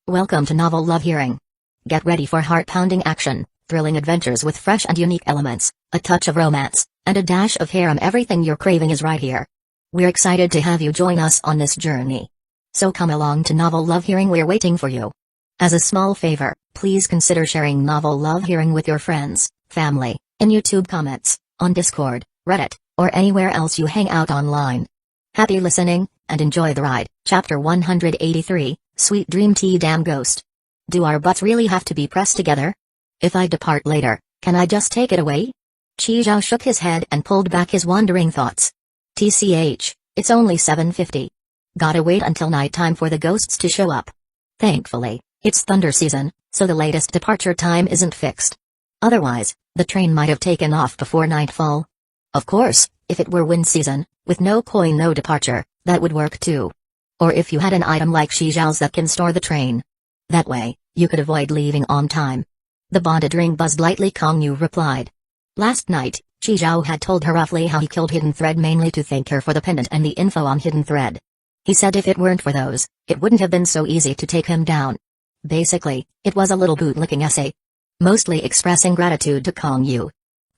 Welcome to Novel Love Hearing. Get ready for heart-pounding action, thrilling adventures with fresh and unique elements, a touch of romance, and a dash of harem. Everything you're craving is right here. We're excited to have you join us on this journey. So come along to Novel Love Hearing, we're waiting for you. As a small favor, please consider sharing Novel Love Hearing with your friends, family, in YouTube comments, on Discord, Reddit, or anywhere else you hang out online. Happy listening, and enjoy the ride. Chapter 183, Sweet Dream Tea. Damn ghost. Do our butts really have to be pressed together? If I depart later, can I just take it away? Chi Zhao shook his head and pulled back his wandering thoughts. TCH, it's only 7:50. Gotta wait until nighttime for the ghosts to show up. Thankfully, it's thunder season, so the latest departure time isn't fixed. Otherwise, the train might have taken off before nightfall. Of course, if it were wind season, with no coin no departure, that would work too. Or if you had an item like Chi Zhao's that can store the train. That way, you could avoid leaving on time. The bonded ring buzzed lightly. Kong Yu replied. Last night, Chi Zhao had told her roughly how he killed Hidden Thread mainly to thank her for the pendant and the info on Hidden Thread. He said if it weren't for those, it wouldn't have been so easy to take him down. Basically, it was a little bootlicking essay. Mostly expressing gratitude to Kong Yu.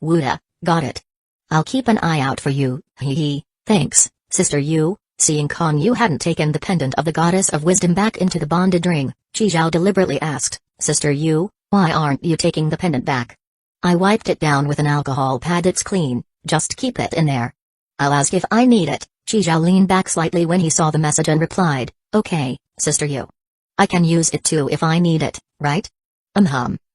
Wuda, got it. I'll keep an eye out for you, hee. Thanks, Sister Yu. Seeing Kong Yu hadn't taken the pendant of the Goddess of Wisdom back into the bonded ring, Chi Zhao deliberately asked, Sister Yu, why aren't you taking the pendant back? I wiped it down with an alcohol pad, it's clean, just keep it in there. I'll ask if I need it. Chi Zhao leaned back slightly when he saw the message and replied, okay, Sister Yu. I can use it too if I need it, right?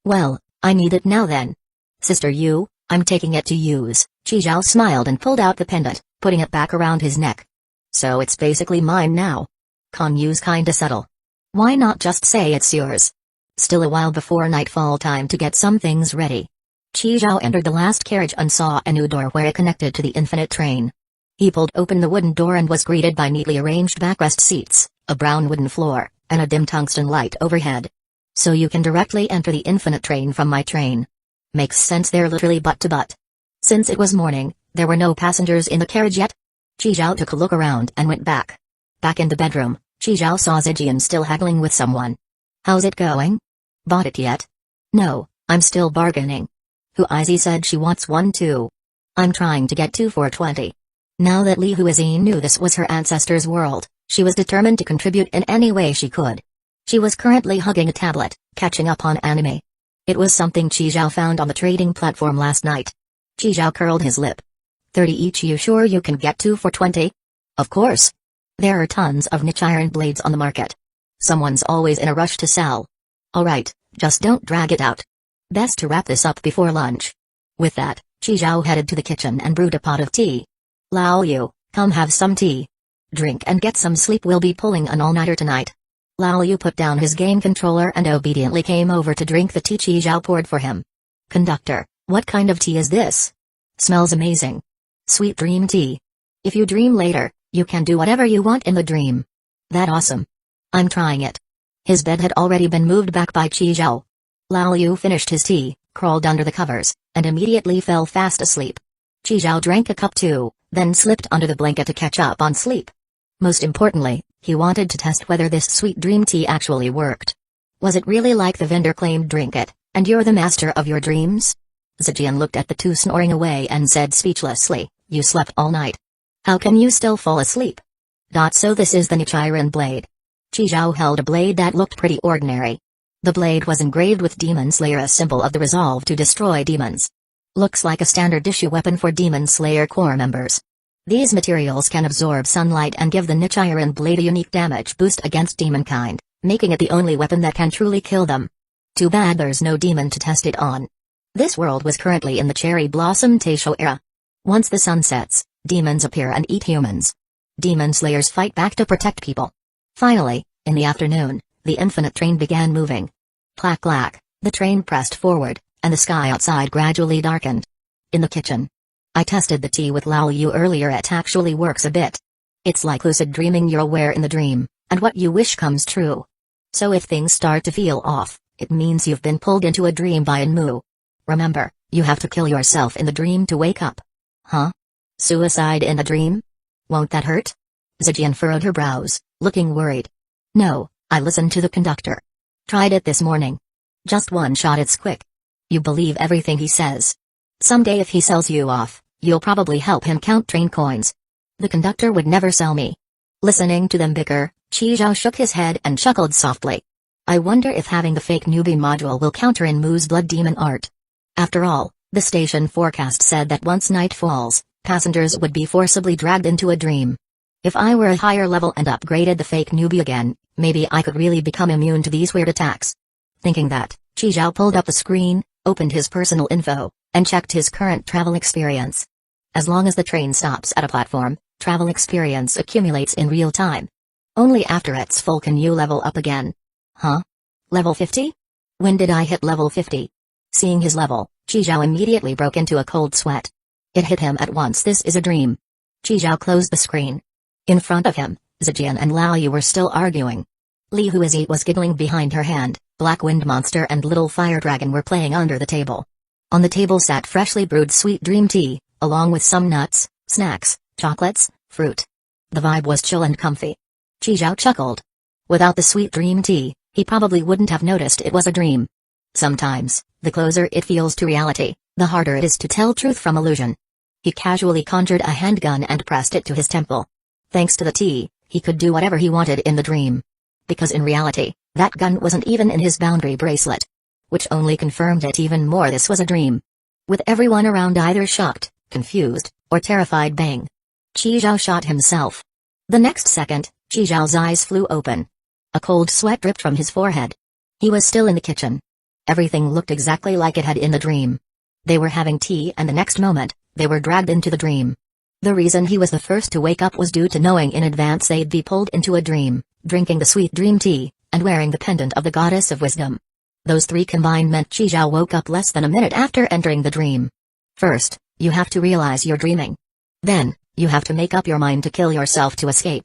Well, I need it now then. Sister Yu, I'm taking it to use. Chi Zhao smiled and pulled out the pendant, putting it back around his neck. So it's basically mine now. Kong Yu's kinda subtle. Why not just say it's yours? Still a while before nightfall, time to get some things ready. Chi Zhao entered the last carriage and saw a new door where it connected to the infinite train. He pulled open the wooden door and was greeted by neatly arranged backrest seats, a brown wooden floor, and a dim tungsten light overhead. So you can directly enter the infinite train from my train. Makes sense, they're literally butt to butt. Since it was morning, there were no passengers in the carriage yet. Chi Zhao took a look around and went back. Back in the bedroom, Chi Zhao saw Zijian still haggling with someone. How's it going? Bought it yet? No, I'm still bargaining. Huizi said she wants one too. I'm trying to get 2 for 20. Now that Li Huizi knew this was her ancestor's world, she was determined to contribute in any way she could. She was currently hugging a tablet, catching up on anime. It was something Chi Zhao found on the trading platform last night. Chi Zhao curled his lip. 30 each. You sure you can get 2 for 20? Of course. There are tons of niche iron blades on the market. Someone's always in a rush to sell. Alright, just don't drag it out. Best to wrap this up before lunch. With that, Chi Zhao headed to the kitchen and brewed a pot of tea. Lao Yu, come have some tea. Drink and get some sleep, we'll be pulling an all-nighter tonight. Lao Yu put down his game controller and obediently came over to drink the tea Chi Zhao poured for him. Conductor, what kind of tea is this? Smells amazing. Sweet dream tea. If you dream later, you can do whatever you want in the dream. That awesome. I'm trying it. His bed had already been moved back by Chi Zhao. Lao Yu finished his tea, crawled under the covers, and immediately fell fast asleep. Chi Zhao drank a cup too, then slipped under the blanket to catch up on sleep. Most importantly, he wanted to test whether this sweet dream tea actually worked. Was it really like the vendor claimed, drink it, and you're the master of your dreams? Zijian looked at the two snoring away and said speechlessly, you slept all night. How can you still fall asleep? So this is the Nichiren blade. Chi Zhao held a blade that looked pretty ordinary. The blade was engraved with Demon Slayer, a symbol of the resolve to destroy demons. Looks like a standard issue weapon for Demon Slayer Corps members. These materials can absorb sunlight and give the Nichiren blade a unique damage boost against demonkind, making it the only weapon that can truly kill them. Too bad there's no demon to test it on. This world was currently in the Cherry Blossom Taisho era. Once the sun sets, demons appear and eat humans. Demon slayers fight back to protect people. Finally, in the afternoon, the infinite train began moving. Clack clack, the train pressed forward, and the sky outside gradually darkened. In the kitchen. I tested the tea with Lao Yu earlier, it actually works a bit. It's like lucid dreaming, you're aware in the dream, and what you wish comes true. So if things start to feel off, it means you've been pulled into a dream by Enmu. Remember, you have to kill yourself in the dream to wake up. Huh? Suicide in a dream? Won't that hurt? Zijian furrowed her brows, looking worried. No, I listened to the conductor. Tried it this morning. Just one shot, it's quick. You believe everything he says. Someday if he sells you off, you'll probably help him count train coins. The conductor would never sell me. Listening to them bicker, Qi Zhao shook his head and chuckled softly. I wonder if having the fake newbie module will counter in Mu's blood demon art. After all, the station forecast said that once night falls, passengers would be forcibly dragged into a dream. If I were a higher level and upgraded the fake newbie again, maybe I could really become immune to these weird attacks. Thinking that, Qi Zhao pulled up the screen, opened his personal info, and checked his current travel experience. As long as the train stops at a platform, travel experience accumulates in real time. Only after it's full can you level up again. Huh? Level 50? When did I hit level 50? Seeing his level, Qi Zhao immediately broke into a cold sweat. It hit him at once, this is a dream. Qi Zhao closed the screen. In front of him, Zijian and Lao Yu were still arguing. Li Huizi was giggling behind her hand, Black Wind Monster and Little Fire Dragon were playing under the table. On the table sat freshly brewed sweet dream tea, along with some nuts, snacks, chocolates, fruit. The vibe was chill and comfy. Qi Zhao chuckled. Without the sweet dream tea, he probably wouldn't have noticed it was a dream. Sometimes, the closer it feels to reality, the harder it is to tell truth from illusion. He casually conjured a handgun and pressed it to his temple. Thanks to the tea, he could do whatever he wanted in the dream. Because in reality, that gun wasn't even in his boundary bracelet. Which only confirmed it even more, this was a dream. With everyone around either shocked, confused, or terrified, bang. Qi Zhao shot himself. The next second, Qi Zhao's eyes flew open. A cold sweat dripped from his forehead. He was still in the kitchen. Everything looked exactly like it had in the dream. They were having tea and the next moment, they were dragged into the dream. The reason he was the first to wake up was due to knowing in advance they'd be pulled into a dream, drinking the sweet dream tea, and wearing the pendant of the goddess of wisdom. Those three combined meant Qi Zhao woke up less than a minute after entering the dream. First, you have to realize you're dreaming. Then, you have to make up your mind to kill yourself to escape.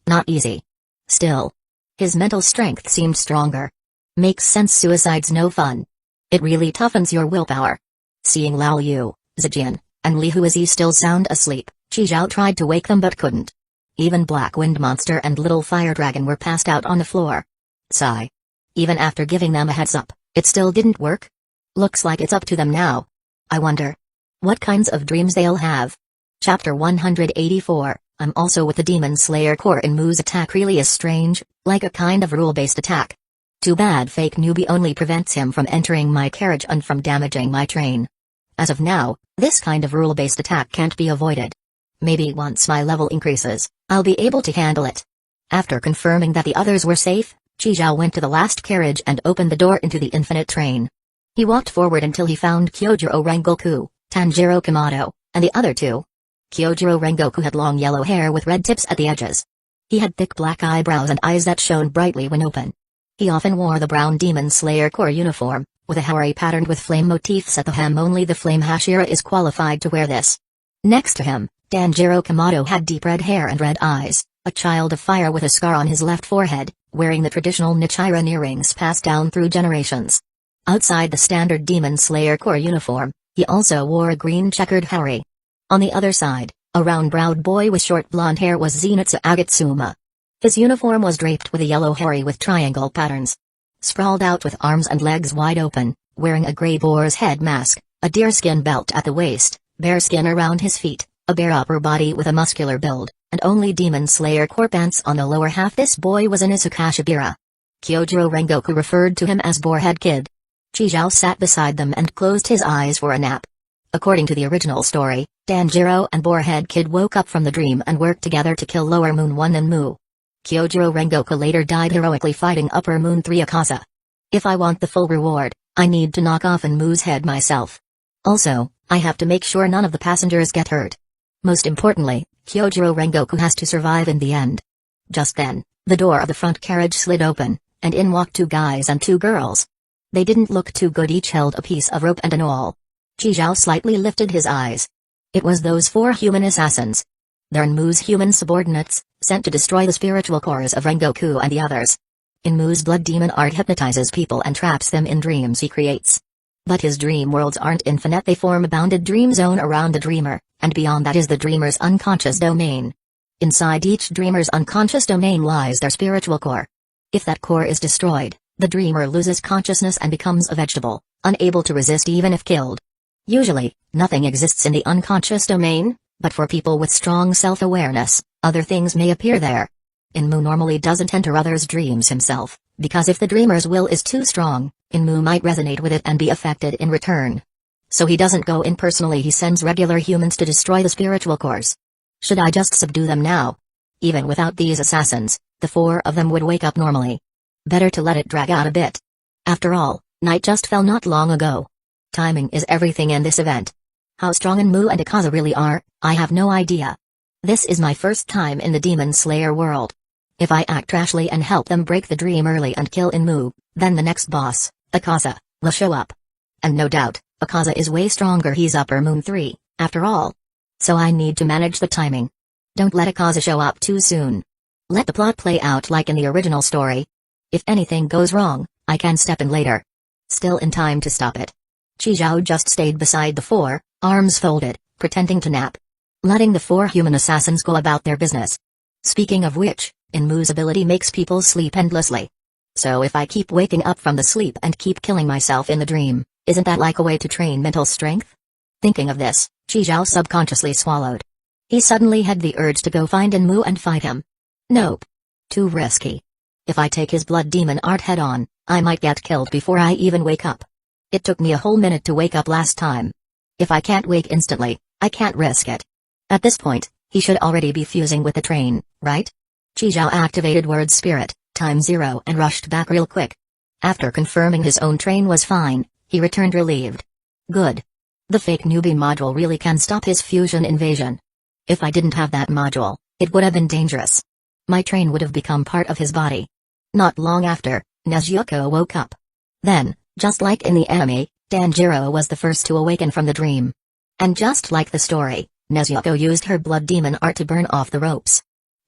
Not easy. Still, his mental strength seemed stronger. Makes sense, suicide's no fun. It really toughens your willpower. Seeing Lao Yu, Zijian, and Li Huizi still sound asleep, Qi Zhao tried to wake them but couldn't. Even Black Wind Monster and Little Fire Dragon were passed out on the floor. Sigh. Even after giving them a heads up, it still didn't work? Looks like it's up to them now. I wonder what kinds of dreams they'll have. Chapter 184, I'm also with the Demon Slayer Corps in Mu's attack really is strange, like a kind of rule-based attack. Too bad fake newbie only prevents him from entering my carriage and from damaging my train. As of now, this kind of rule-based attack can't be avoided. Maybe once my level increases, I'll be able to handle it. After confirming that the others were safe, Qi Zhao went to the last carriage and opened the door into the infinite train. He walked forward until he found Kyojiro Rengoku, Tanjiro Kamado, and the other two. Kyojiro Rengoku had long yellow hair with red tips at the edges. He had thick black eyebrows and eyes that shone brightly when open. He often wore the brown Demon Slayer Corps uniform, with a haori patterned with flame motifs at the hem. Only the Flame Hashira is qualified to wear this. Next to him, Tanjiro Kamado had deep red hair and red eyes, a child of fire with a scar on his left forehead, wearing the traditional Nichiren earrings passed down through generations. Outside the standard Demon Slayer Corps uniform, he also wore a green checkered haori. On the other side, a round-browed boy with short blonde hair was Zenitsu Agatsuma. His uniform was draped with a yellow haori with triangle patterns. Sprawled out with arms and legs wide open, wearing a gray boar's head mask, a deerskin belt at the waist, bearskin around his feet, a bare upper body with a muscular build, and only Demon Slayer Corps pants on the lower half. This boy was an Isukashibira. Kyojiro Rengoku referred to him as Boarhead Kid. Qi Zhao sat beside them and closed his eyes for a nap. According to the original story, Tanjiro and Boarhead Kid woke up from the dream and worked together to kill Lower Moon 1 and Mu. Kyojiro Rengoku later died heroically fighting Upper Moon 3 Akasa. If I want the full reward, I need to knock off Mu's head myself. Also, I have to make sure none of the passengers get hurt. Most importantly, Kyojiro Rengoku has to survive in the end. Just then, the door of the front carriage slid open, and in walked two guys and two girls. They didn't look too good, each held a piece of rope and an awl. Qi Zhao slightly lifted his eyes. It was those four human assassins. They're Mu's human subordinates, sent to destroy the spiritual cores of Rengoku and the others. In Mu's blood demon art hypnotizes people and traps them in dreams he creates. But his dream worlds aren't infinite, they form a bounded dream zone around the dreamer, and beyond that is the dreamer's unconscious domain. Inside each dreamer's unconscious domain lies their spiritual core. If that core is destroyed, The dreamer loses consciousness and becomes a vegetable, unable to resist even if killed. Usually, nothing exists in the unconscious domain, but for people with strong self-awareness, other things may appear there. Inmu normally doesn't enter others' dreams himself, because if the dreamer's will is too strong, Inmu might resonate with it and be affected in return. So he doesn't go in personally, he sends regular humans to destroy the spiritual cores. Should I just subdue them now? Even without these assassins, the 4 of them would wake up normally. Better to let it drag out a bit. After all, night just fell not long ago. Timing is everything in this event. How strong Inmu and Akaza really are, I have no idea. This is my first time in the Demon Slayer world. If I act rashly and help them break the dream early and kill Inmu, then the next boss, Akaza, will show up. And no doubt, Akaza is way stronger, he's Upper Moon 3, after all. So I need to manage the timing. Don't let Akaza show up too soon. Let the plot play out like in the original story. If anything goes wrong, I can step in later. Still in time to stop it. Chizhou just stayed beside the 4, arms folded, pretending to nap. Letting the 4 human assassins go about their business. Speaking of which, Inmu's ability makes people sleep endlessly. So if I keep waking up from the sleep and keep killing myself in the dream, isn't that like a way to train mental strength? Thinking of this, Chizhou subconsciously swallowed. He suddenly had the urge to go find Inmu and fight him. Nope. Too risky. If I take his blood demon art head on, I might get killed before I even wake up. It took me a whole minute to wake up last time. If I can't wake instantly, I can't risk it. At this point, he should already be fusing with the train, right? Chizhou activated word spirit, time 0 and rushed back real quick. After confirming his own train was fine, he returned relieved. Good. The fake newbie module really can stop his fusion invasion. If I didn't have that module, it would have been dangerous. My train would have become part of his body. Not long after, Nezuko woke up. Then, just like in the anime, Tanjiro was the first to awaken from the dream. And just like the story, Nezuko used her blood demon art to burn off the ropes.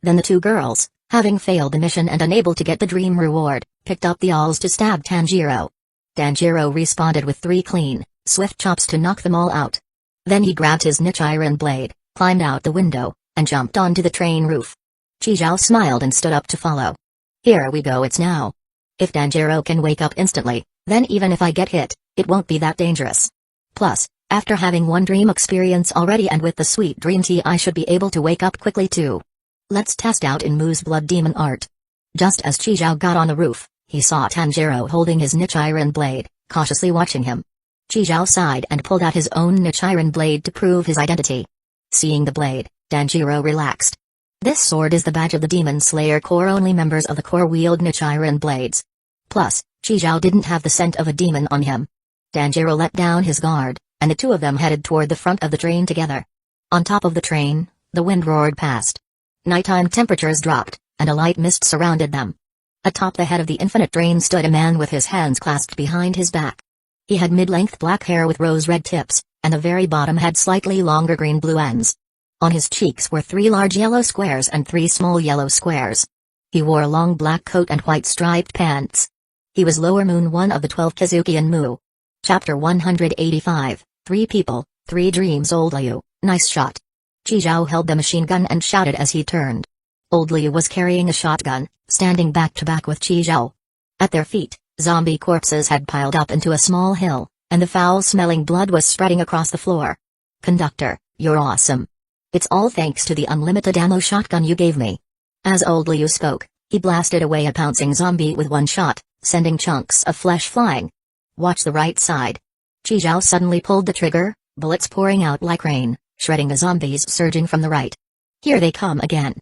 Then the 2 girls, having failed the mission and unable to get the dream reward, picked up the awls to stab Tanjiro. Tanjiro responded with 3 clean, swift chops to knock them all out. Then he grabbed his Nichiren blade, climbed out the window, and jumped onto the train roof. Chizhou smiled and stood up to follow. Here we go, it's now. If Tanjiro can wake up instantly, then even if I get hit, it won't be that dangerous. Plus, after having one dream experience already and with the sweet dream tea, I should be able to wake up quickly too. Let's test out Inmu's blood demon art. Just as Chizhou got on the roof, he saw Tanjiro holding his Nichiren blade, cautiously watching him. Chizhou sighed and pulled out his own Nichiren blade to prove his identity. Seeing the blade, Tanjiro relaxed. This sword is the badge of the Demon Slayer Corps. Only members of the Corps wield Nichiren blades. Plus, Chizhou didn't have the scent of a demon on him. Tanjiro let down his guard, and the 2 of them headed toward the front of the train together. On top of the train, the wind roared past. Nighttime temperatures dropped, and a light mist surrounded them. Atop the head of the infinite train stood a man with his hands clasped behind his back. He had mid-length black hair with rose-red tips, and the very bottom had slightly longer green-blue ends. On his cheeks were 3 large yellow squares and 3 small yellow squares. He wore a long black coat and white striped pants. He was Lower Moon 1 of the 12 Kizuki Inmu. Chapter 185, 3 people, 3 dreams. Old Liu, nice shot. Chizhou held the machine gun and shouted as he turned. Old Liu was carrying a shotgun, standing back to back with Chizhou. At their feet, zombie corpses had piled up into a small hill, and the foul-smelling blood was spreading across the floor. Conductor, you're awesome. It's all thanks to the unlimited ammo shotgun you gave me. As Old Liu spoke, he blasted away a pouncing zombie with one shot, sending chunks of flesh flying. Watch the right side. Chizhou suddenly pulled the trigger, bullets pouring out like rain, shredding the zombies surging from the right. Here they come again.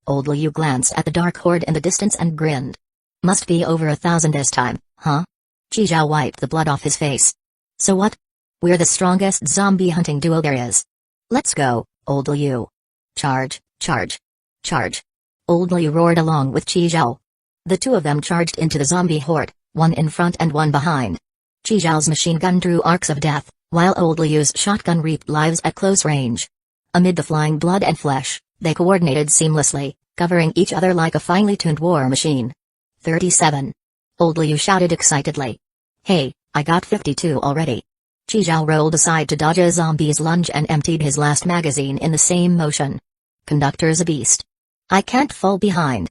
Old Liu glanced at the dark horde in the distance and grinned. Must be over 1,000 this time, huh? Chizhou wiped the blood off his face. So what? We're the strongest zombie hunting duo there is. Let's go, Old Liu. Charge, charge, charge. Old Liu roared along with Chizhou. The 2 of them charged into the zombie horde, one in front and one behind. Chizhou's machine gun drew arcs of death, while Old Liu's shotgun reaped lives at close range. Amid the flying blood and flesh, they coordinated seamlessly, covering each other like a finely tuned war machine. 37. Old Liu shouted excitedly. Hey, I got 52 already. Chizhou rolled aside to dodge a zombie's lunge and emptied his last magazine in the same motion. Conductor's a beast. I can't fall behind.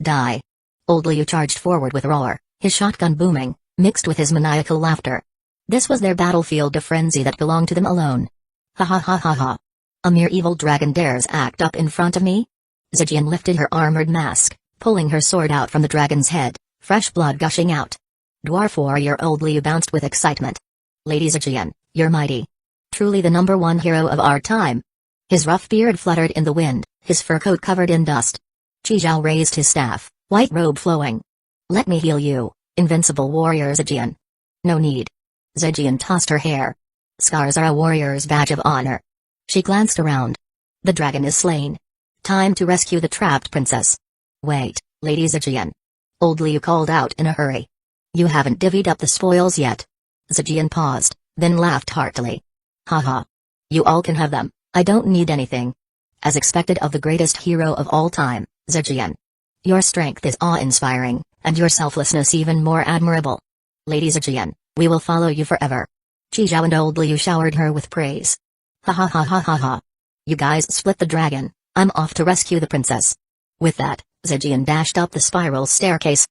Die. Old Liu charged forward with a roar, his shotgun booming, mixed with his maniacal laughter. This was their battlefield of frenzy that belonged to them alone. Ha ha ha ha ha. A mere evil dragon dares act up in front of me? Zijian lifted her armored mask, pulling her sword out from the dragon's head, fresh blood gushing out. Dwarf warrior Old Liu bounced with excitement. Lady Zijian, you're mighty. Truly the #1 hero of our time. His rough beard fluttered in the wind, his fur coat covered in dust. Qi Zhao raised his staff, white robe flowing. Let me heal you, invincible warrior Zijian. No need. Zijian tossed her hair. Scars are a warrior's badge of honor. She glanced around. The dragon is slain. Time to rescue the trapped princess. Wait, Lady Zijian. Old Liu called out in a hurry. You haven't divvied up the spoils yet. Zijian paused, then laughed heartily. Haha. You all can have them, I don't need anything. As expected of the greatest hero of all time, Zijian. Your strength is awe-inspiring, and your selflessness even more admirable. Lady Zijian, we will follow you forever. Qi Zhao and Old Liu showered her with praise. Ha ha ha ha ha ha. You guys split the dragon, I'm off to rescue the princess. With that, Zijian dashed up the spiral staircase.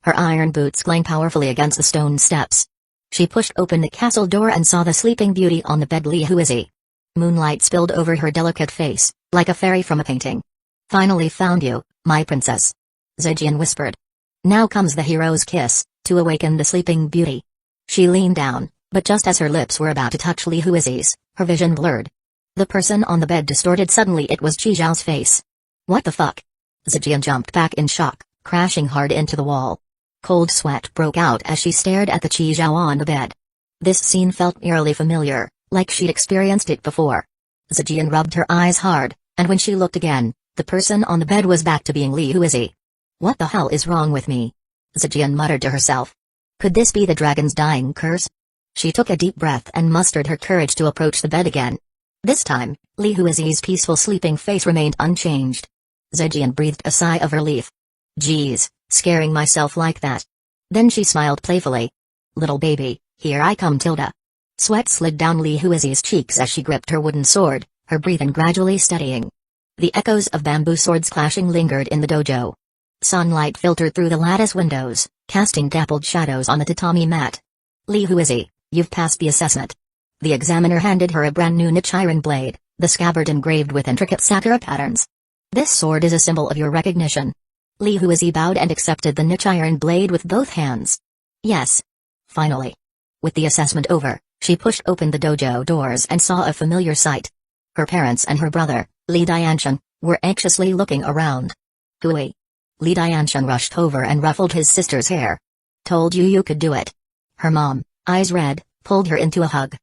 Her iron boots clanged powerfully against the stone steps. She pushed open the castle door and saw the sleeping beauty on the bed. Li Huizi. Moonlight spilled over her delicate face, like a fairy from a painting. Finally found you, my princess. Zijian whispered. Now comes the hero's kiss, to awaken the sleeping beauty. She leaned down, but just as her lips were about to touch Li Huizi's, her vision blurred. The person on the bed distorted suddenly. It was Qi Zhao's face. What the fuck? Zijian jumped back in shock, crashing hard into the wall. Cold sweat broke out as she stared at the Qi Zhao on the bed. This scene felt eerily familiar, like she'd experienced it before. Zijian rubbed her eyes hard, and when she looked again, the person on the bed was back to being Li Huizi. What the hell is wrong with me? Zijian muttered to herself. Could this be the dragon's dying curse? She took a deep breath and mustered her courage to approach the bed again. This time, Li Huizi's peaceful sleeping face remained unchanged. Zijian breathed a sigh of relief. Geez, scaring myself like that. Then she smiled playfully. Little baby, here I come Tilda. Sweat slid down Li Huizi's cheeks as she gripped her wooden sword, her breathing gradually steadying. The echoes of bamboo swords clashing lingered in the dojo. Sunlight filtered through the lattice windows, casting dappled shadows on the tatami mat. Li Huizi, you've passed the assessment. The examiner handed her a brand new Nichiren blade, the scabbard engraved with intricate sakura patterns. This sword is a symbol of your recognition. Li Huizi bowed and accepted the Nichiren blade with both hands. Yes. Finally. With the assessment over, she pushed open the dojo doors and saw a familiar sight. Her parents and her brother, Li Dianshan, were anxiously looking around. Hui. Li Dianshan rushed over and ruffled his sister's hair. Told you you could do it. Her mom, eyes red, pulled her into a hug.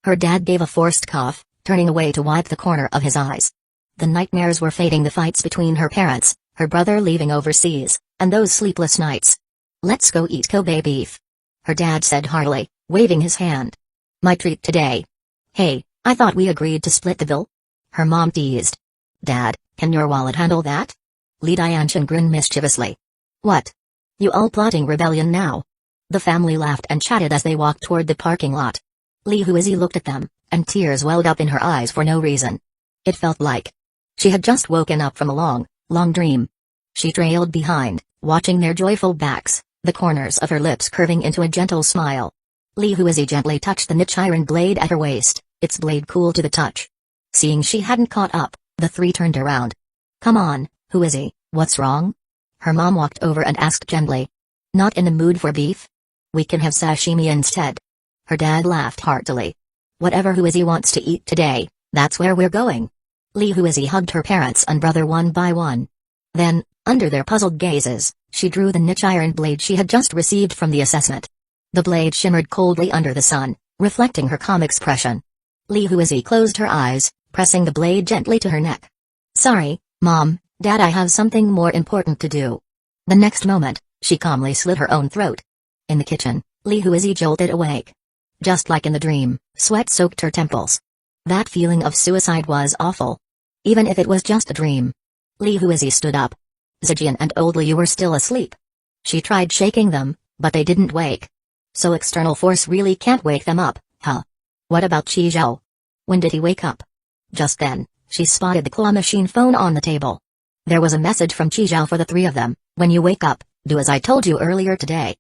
Her dad gave a forced cough, turning away to wipe the corner of his eyes. The nightmares were fading, the fights between her parents, her brother leaving overseas, and those sleepless nights. Let's go eat Kobe beef. Her dad said heartily, waving his hand. My treat today. Hey, I thought we agreed to split the bill? Her mom teased. Dad, can your wallet handle that? Li Dianshan grinned mischievously. What? You all plotting rebellion now? The family laughed and chatted as they walked toward the parking lot. Li Huizi looked at them, and tears welled up in her eyes for no reason. It felt like she had just woken up from a long, long dream. She trailed behind, watching their joyful backs, the corners of her lips curving into a gentle smile. Li Huizi gently touched the Nichiren blade at her waist, its blade cool to the touch. Seeing she hadn't caught up, the three turned around. Come on, Huizi, what's wrong? Her mom walked over and asked gently. Not in the mood for beef? We can have sashimi instead. Her dad laughed heartily. Whatever Huizi wants to eat today, that's where we're going. Li Huizi hugged her parents and brother one by one. Then, under their puzzled gazes, she drew the Nichiren blade she had just received from the assessment. The blade shimmered coldly under the sun, reflecting her calm expression. Li Huizi closed her eyes, pressing the blade gently to her neck. Sorry, Mom, Dad, I have something more important to do. The next moment, she calmly slit her own throat. In the kitchen, Li Huizi jolted awake. Just like in the dream, sweat soaked her temples. That feeling of suicide was awful. Even if it was just a dream. Li Huizi stood up. Zijian and Old Liu were still asleep. She tried shaking them, but they didn't wake. So external force really can't wake them up, huh? What about Qi Zhao? When did he wake up? Just then, she spotted the claw machine phone on the table. There was a message from Qi Zhao for the three of them. When you wake up, do as I told you earlier today.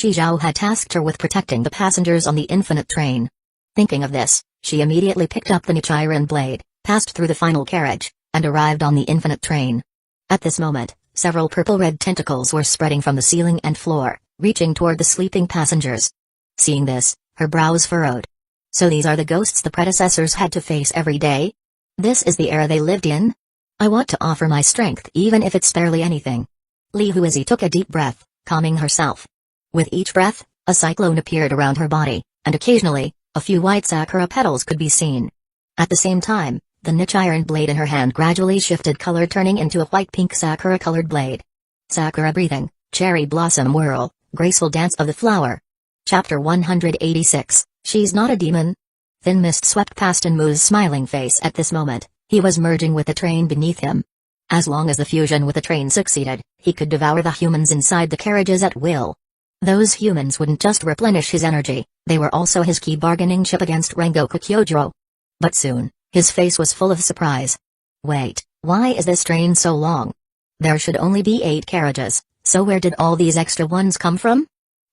Zhao had tasked her with protecting the passengers on the infinite train. Thinking of this, she immediately picked up the Nichiren blade, passed through the final carriage, and arrived on the infinite train. At this moment, several purple-red tentacles were spreading from the ceiling and floor, reaching toward the sleeping passengers. Seeing this, her brows furrowed. So these are the ghosts the predecessors had to face every day? This is the era they lived in? I want to offer my strength even if it's barely anything. Li Huizi took a deep breath, calming herself. With each breath, a cyclone appeared around her body, and occasionally, a few white sakura petals could be seen. At the same time, the Nichiren blade in her hand gradually shifted color, turning into a white-pink sakura-colored blade. Sakura breathing, cherry blossom whirl, graceful dance of the flower. Chapter 186, She's Not a Demon. Thin mist swept past Enmu's smiling face at this moment. He was merging with the train beneath him. As long as the fusion with the train succeeded, he could devour the humans inside the carriages at will. Those humans wouldn't just replenish his energy, they were also his key bargaining chip against Rengoku Kyojuro. But soon, his face was full of surprise. Wait, why is this train so long? There should only be 8 carriages, so where did all these extra ones come from?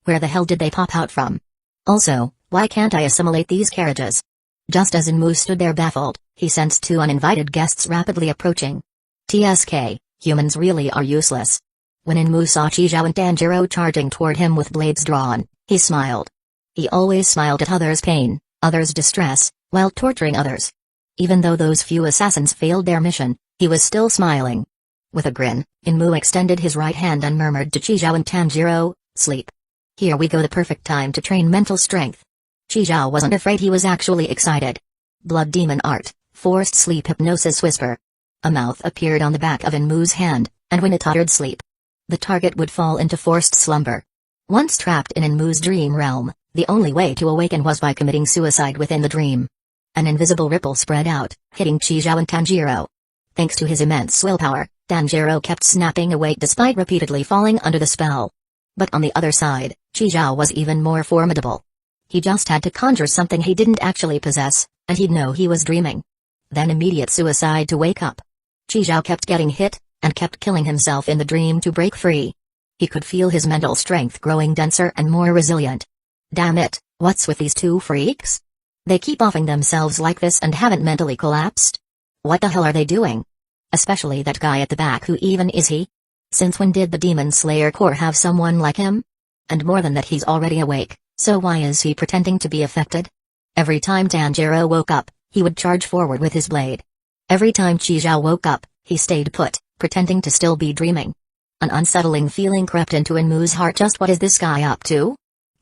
Where the hell did they pop out from? Also, why can't I assimilate these carriages? Just as Enmu stood there baffled, he sensed 2 uninvited guests rapidly approaching. TSK, humans really are useless. When Enmu saw Chizhou and Tanjiro charging toward him with blades drawn, he smiled. He always smiled at others' pain, others' distress, while torturing others. Even though those few assassins failed their mission, he was still smiling. With a grin, Enmu extended his right hand and murmured to Chizhou and Tanjiro, "Sleep. Here we go, the perfect time to train mental strength." Chizhou wasn't afraid, he was actually excited. Blood demon art, forced sleep hypnosis whisper. A mouth appeared on the back of Enmu's hand, and when it uttered sleep, the target would fall into forced slumber. Once trapped in Enmu's dream realm, the only way to awaken was by committing suicide within the dream. An invisible ripple spread out, hitting Chizhou and Tanjiro. Thanks to his immense willpower, Tanjiro kept snapping awake despite repeatedly falling under the spell. But on the other side, Chizhou was even more formidable. He just had to conjure something he didn't actually possess, and he'd know he was dreaming. Then immediate suicide to wake up. Chizhou kept getting hit, and kept killing himself in the dream to break free. He could feel his mental strength growing denser and more resilient. Damn it, what's with these 2 freaks? They keep offing themselves like this and haven't mentally collapsed? What the hell are they doing? Especially that guy at the back, who even is he? Since when did the Demon Slayer Corps have someone like him? And more than that, he's already awake, so why is he pretending to be affected? Every time Tanjiro woke up, he would charge forward with his blade. Every time Chizhou woke up, he stayed put, pretending to still be dreaming. An unsettling feeling crept into Enmu's heart. Just what is this guy up to?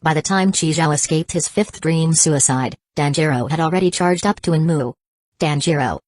By the time Chizhou escaped his 5th dream suicide, Tanjiro had already charged up to Enmu. Tanjiro.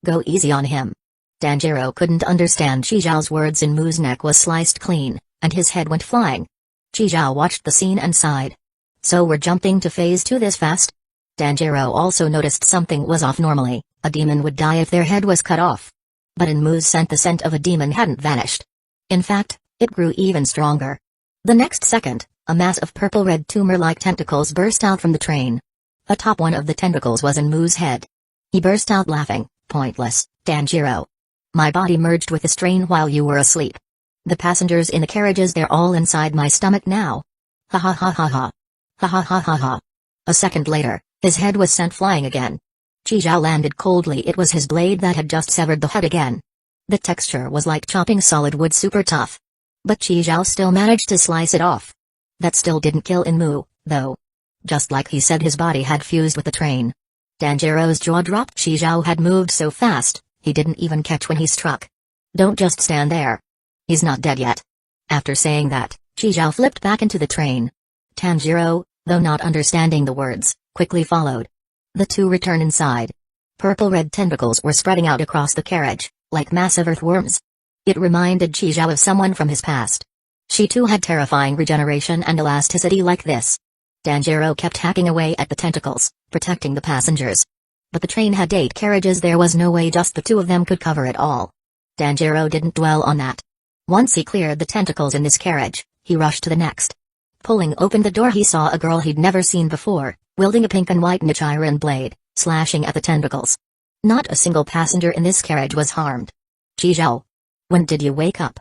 Go easy on him. Tanjiro couldn't understand Chizhou's words. Enmu's neck was sliced clean, and his head went flying. Chizhou watched the scene and sighed. So we're jumping to phase 2 this fast? Tanjiro also noticed something was off. Normally, a demon would die if their head was cut off. But Enmu's scent, the scent of a demon, hadn't vanished. In fact, it grew even stronger. The next second, a mass of purple-red tumor-like tentacles burst out from the train. Atop one of the tentacles was Enmu's head. He burst out laughing. Pointless, Tanjiro. My body merged with the strain while you were asleep. The passengers in the carriages, they're all inside my stomach now. Ha ha ha ha ha. Ha ha ha ha ha. A second later, his head was sent flying again. Chizhou landed coldly. It was his blade that had just severed the head again. The texture was like chopping solid wood, super tough. But Chizhou still managed to slice it off. That still didn't kill Enmu, though. Just like he said, his body had fused with the train. Tanjiro's jaw dropped. Chizhou had moved so fast, he didn't even catch when he struck. Don't just stand there. He's not dead yet. After saying that, Chizhou flipped back into the train. Tanjiro, though not understanding the words, quickly followed. The 2 returned inside. Purple-red tentacles were spreading out across the carriage, like massive earthworms. It reminded Chizhou of someone from his past. She too had terrifying regeneration and elasticity like this. Tanjiro kept hacking away at the tentacles, protecting the passengers. But the train had 8 carriages. There was no way just the 2 of them could cover it all. Tanjiro didn't dwell on that. Once he cleared the tentacles in this carriage, he rushed to the next. Pulling open the door, he saw a girl he'd never seen before, wielding a pink and white Nichiren blade, slashing at the tentacles. Not a single passenger in this carriage was harmed. Chizhou. When did you wake up?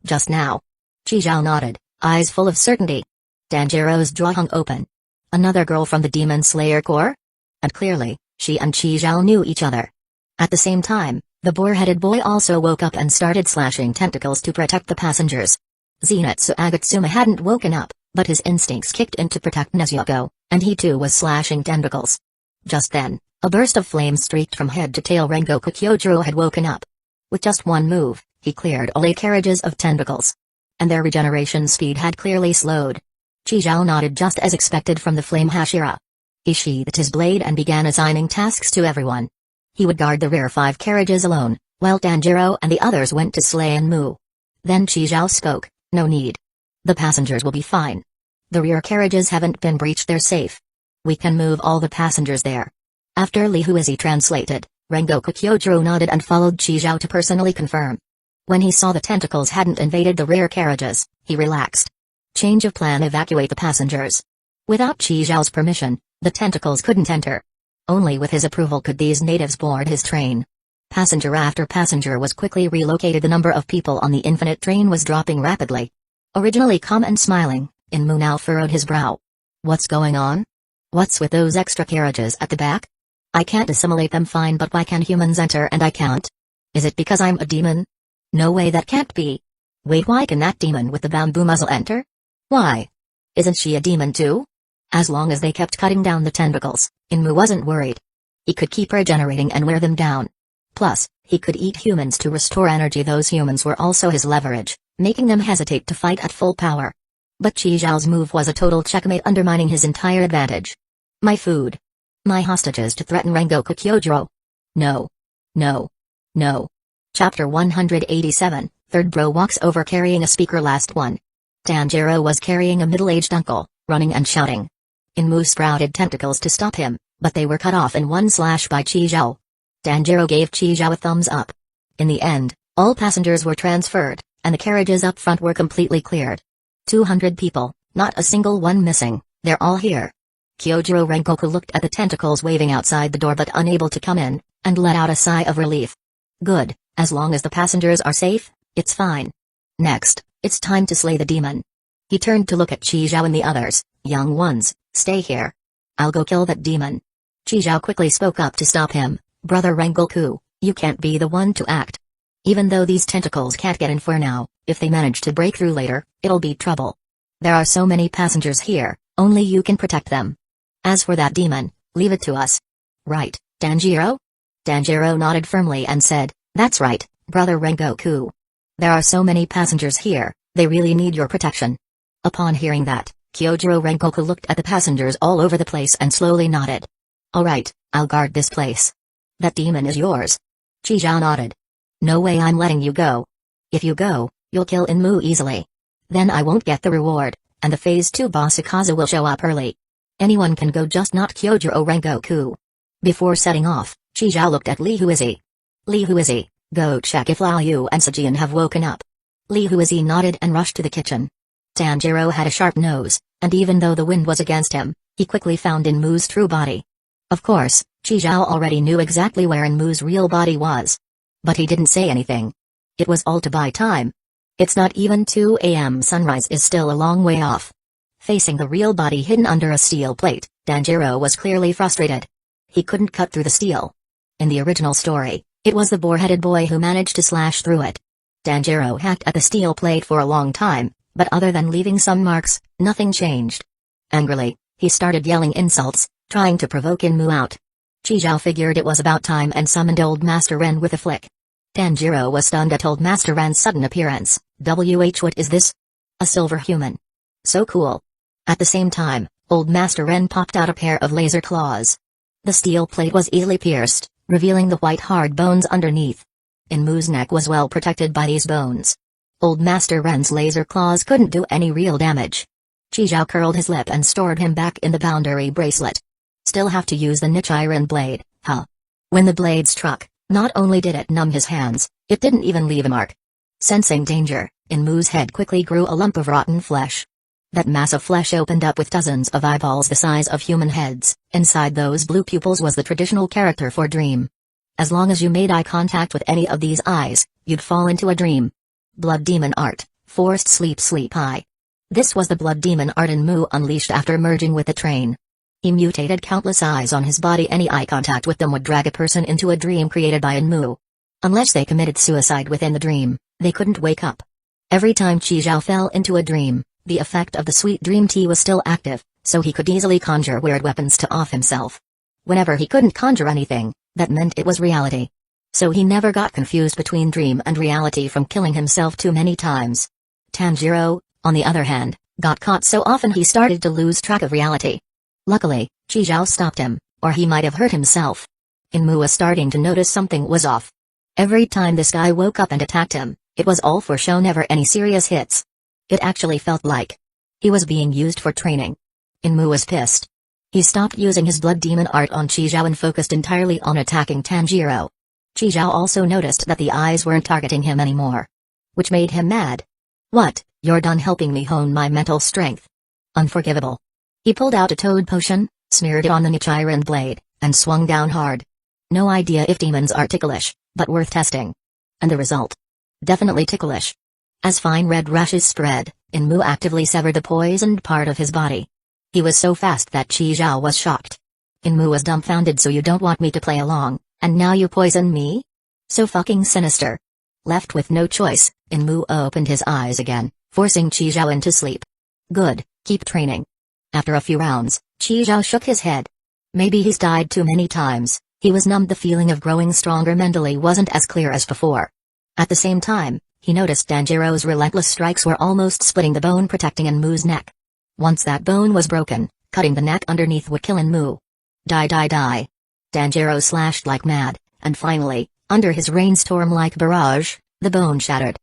Just now. Chizhou nodded, eyes full of certainty. Danjiro's jaw hung open. Another girl from the Demon Slayer Corps? And clearly, she and Chi Zhao knew each other. At the same time, the boar-headed boy also woke up and started slashing tentacles to protect the passengers. Zenitsu Agatsuma hadn't woken up, but his instincts kicked in to protect Nezuko, and he too was slashing tentacles. Just then, a burst of flame streaked from head to tail. Rengoku Kyojuro had woken up. With just one move, he cleared all 8 carriages of tentacles. And their regeneration speed had clearly slowed. Chi Zhao nodded just as expected from the flame Hashira. He sheathed his blade and began assigning tasks to everyone. He would guard the rear 5 carriages alone, while Tanjiro and the others went to slay Enmu. Then Chi Zhao spoke, "No need. The passengers will be fine. The rear carriages haven't been breached, they're safe. We can move all the passengers there." After Li Huizi translated, Rengoku Kyojuro nodded and followed Chi Zhao to personally confirm. When he saw the tentacles hadn't invaded the rear carriages, he relaxed. Change of plan: evacuate the passengers. Without Chi Zhao's permission, the tentacles couldn't enter. Only with his approval could these natives board his train. Passenger after passenger was quickly relocated. The number of people on the infinite train was dropping rapidly. Originally calm and smiling, Enmu now furrowed his brow. What's going on? What's with those extra carriages at the back? I can't assimilate them fine, but why can humans enter and I can't? Is it because I'm a demon? No way, that can't be. Wait, why can that demon with the bamboo muzzle enter? Why? Isn't she a demon too? As long as they kept cutting down the tentacles, Enmu wasn't worried. He could keep regenerating and wear them down. Plus, he could eat humans to restore energy. Those humans were also his leverage, making them hesitate to fight at full power. But Chi Zhao's move was a total checkmate, undermining his entire advantage. My food. My hostages to threaten Rengoku Kyojuro. No. No. No. Chapter 187, Third Bro walks over carrying a speaker. Last one. Tanjiro was carrying a middle-aged uncle, running and shouting. Enmu sprouted tentacles to stop him, but they were cut off in one slash by Chi Zhao. Tanjiro gave Chi Zhao a thumbs up. In the end, all passengers were transferred, and the carriages up front were completely cleared. 200 people, not a single one missing. They're all here. Kyojuro Rengoku looked at the tentacles waving outside the door but unable to come in, and let out a sigh of relief. Good, as long as the passengers are safe, it's fine. Next, it's time to slay the demon. He turned to look at Chi Zhao and the others. Young ones, stay here. I'll go kill that demon. Chi Zhao quickly spoke up to stop him. Brother Rengoku, you can't be the one to act. Even though these tentacles can't get in for now, if they manage to break through later, it'll be trouble. There are so many passengers here, only you can protect them. As for that demon, leave it to us. Right, Tanjiro? Tanjiro nodded firmly and said, "That's right, Brother Rengoku. There are so many passengers here, they really need your protection." Upon hearing that, Kyojuro Rengoku looked at the passengers all over the place and slowly nodded. "Alright, I'll guard this place." "That demon is yours?" Chi Zhao nodded. "No way I'm letting you go. If you go, you'll kill Enmu easily. Then I won't get the reward, and the Phase 2 boss Akaza will show up early. Anyone can go, just not Kyojuro Rengoku." Before setting off, Chi Zhao looked at Li Huizi. "Li Huizi, go check if Lao Yu and Sajin have woken up." Li Huizi nodded and rushed to the kitchen. Tanjiro had a sharp nose, and even though the wind was against him, he quickly found Enmu's true body. Of course, Chi Zhao already knew exactly where Enmu's real body was. But he didn't say anything. It was all to buy time. It's not even 2 a.m. Sunrise is still a long way off. Facing the real body hidden under a steel plate, Tanjiro was clearly frustrated. He couldn't cut through the steel. In the original story, it was the boar-headed boy who managed to slash through it. Tanjiro hacked at the steel plate for a long time, but other than leaving some marks, nothing changed. Angrily, he started yelling insults, trying to provoke Enmu out. Chi Zhao figured it was about time and summoned Old Master Ren with a flick. Tanjiro was stunned at Old Master Ren's sudden appearance. What is this? A silver human. So cool. At the same time, Old Master Ren popped out a pair of laser claws. The steel plate was easily pierced, revealing the white hard bones underneath. Enmu's neck was well protected by these bones. Old Master Ren's laser claws couldn't do any real damage. Chi Zhao curled his lip and stored him back in the boundary bracelet. Still have to use the niche iron blade, huh? When the blade struck, not only did it numb his hands, it didn't even leave a mark. Sensing danger, Enmu's head quickly grew a lump of rotten flesh. That mass of flesh opened up with dozens of eyeballs the size of human heads. Inside those blue pupils was the traditional character for dream. As long as you made eye contact with any of these eyes, you'd fall into a dream. Blood demon art, forced sleep eye. This was the blood demon art Inmu unleashed after merging with the train. He mutated countless eyes on his body. Any eye contact with them would drag a person into a dream created by Inmu. Unless they committed suicide within the dream, they couldn't wake up. Every time Qi Zhao fell into a dream, the effect of the sweet dream tea was still active, so he could easily conjure weird weapons to off himself. Whenever he couldn't conjure anything, that meant it was reality. So he never got confused between dream and reality from killing himself too many times. Tanjiro, on the other hand, got caught so often he started to lose track of reality. Luckily, Qi Zhao stopped him, or he might have hurt himself. Inmu was starting to notice something was off. Every time this guy woke up and attacked him, it was all for show, never any serious hits. It actually felt like he was being used for training. Inmu was pissed. He stopped using his blood demon art on Qi Zhao and focused entirely on attacking Tanjiro. Qi Zhao also noticed that the eyes weren't targeting him anymore, which made him mad. What, you're done helping me hone my mental strength? Unforgivable. He pulled out a toad potion, smeared it on the Nichiren blade, and swung down hard. No idea if demons are ticklish, but worth testing. And the result? Definitely ticklish. As fine red rashes spread, Inmu actively severed the poisoned part of his body. He was so fast that Qi Zhao was shocked. Inmu was dumbfounded. So you don't want me to play along, and now you poison me? So fucking sinister. Left with no choice, Inmu opened his eyes again, forcing Qi Zhao into sleep. Good, keep training. After a few rounds, Qi Zhao shook his head. Maybe he's died too many times. He was numbed. The feeling of growing stronger mentally wasn't as clear as before. At the same time, he noticed Tanjiro's relentless strikes were almost splitting the bone protecting Inmu's neck. Once that bone was broken, cutting the neck underneath would kill Inmu. Die die die. Tanjiro slashed like mad, and finally, under his rainstorm-like barrage, the bone shattered.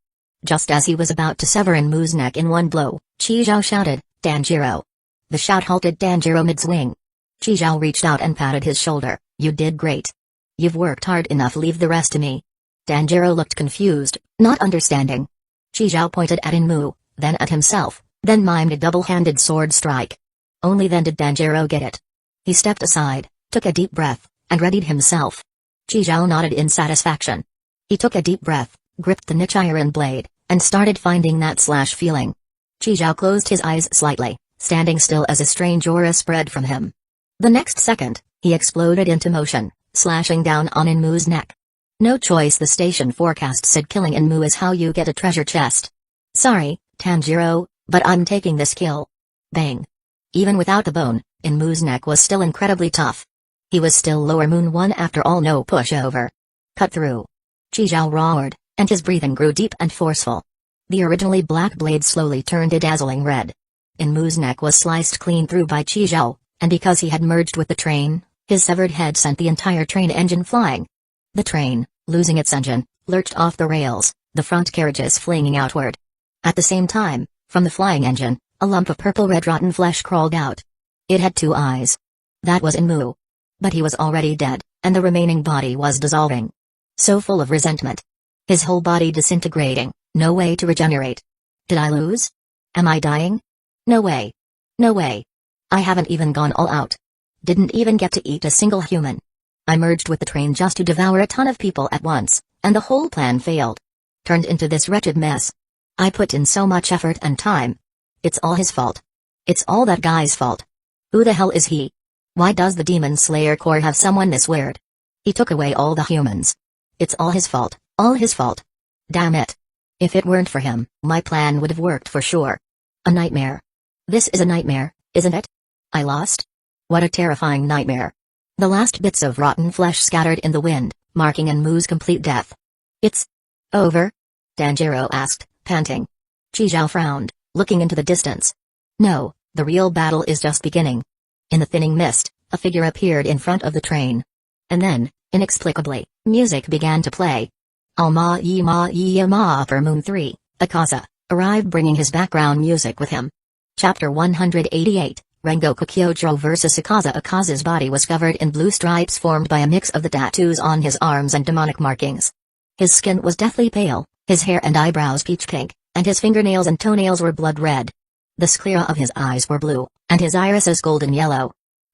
Just as he was about to sever Inmu's neck in one blow, Qi Zhao shouted, "Tanjiro!" The shout halted Tanjiro mid-swing. Qi Zhao reached out and patted his shoulder. You did great. You've worked hard enough, leave the rest to me. Tanjiro looked confused, not understanding. Qi Zhao pointed at Inmu, then at himself, then mimed a double-handed sword strike. Only then did Tanjiro get it. He stepped aside, took a deep breath, and readied himself. Qi Zhao nodded in satisfaction. He took a deep breath, gripped the Nichiren blade, and started finding that slash feeling. Qi Zhao closed his eyes slightly, standing still as a strange aura spread from him. The next second, he exploded into motion, slashing down on Inmu's neck. No choice, the station forecast said killing Inmu is how you get a treasure chest. Sorry, Tanjiro, but I'm taking this kill. Bang. Even without the bone, Inmu's neck was still incredibly tough. He was still Lower Moon 1 after all, no pushover. Cut through. Qi Zhao roared, and his breathing grew deep and forceful. The originally black blade slowly turned a dazzling red. Inmu's neck was sliced clean through by Qi Zhao, and because he had merged with the train, his severed head sent the entire train engine flying. The train, losing its engine, lurched off the rails, the front carriages flinging outward. At the same time, from the flying engine, a lump of purple-red rotten flesh crawled out. It had 2 eyes. That was Inmu. But he was already dead, and the remaining body was dissolving. So full of resentment. His whole body disintegrating, no way to regenerate. Did I lose? Am I dying? No way. No way. I haven't even gone all out. Didn't even get to eat a single human. I merged with the train just to devour a ton of people at once, and the whole plan failed. Turned into this wretched mess. I put in so much effort and time. It's all his fault. It's all that guy's fault. Who the hell is he? Why does the Demon Slayer Corps have someone this weird? He took away all the humans. It's all his fault, all his fault. Damn it. If it weren't for him, my plan would have worked for sure. A nightmare. This is a nightmare, isn't it? I lost? What a terrifying nightmare. The last bits of rotten flesh scattered in the wind, marking Enmu's complete death. It's over? Tanjiro asked, panting. Qi Zhao frowned, looking into the distance. No, the real battle is just beginning. In the thinning mist, a figure appeared in front of the train. And then, inexplicably, music began to play. Alma Yama Upper Moon 3, Akaza, arrived bringing his background music with him. Chapter 188, Rengoku Kyojuro vs Akaza. Akaza's body was covered in blue stripes formed by a mix of the tattoos on his arms and demonic markings. His skin was deathly pale, his hair and eyebrows peach pink, and his fingernails and toenails were blood red. The sclera of his eyes were blue, and his irises golden yellow.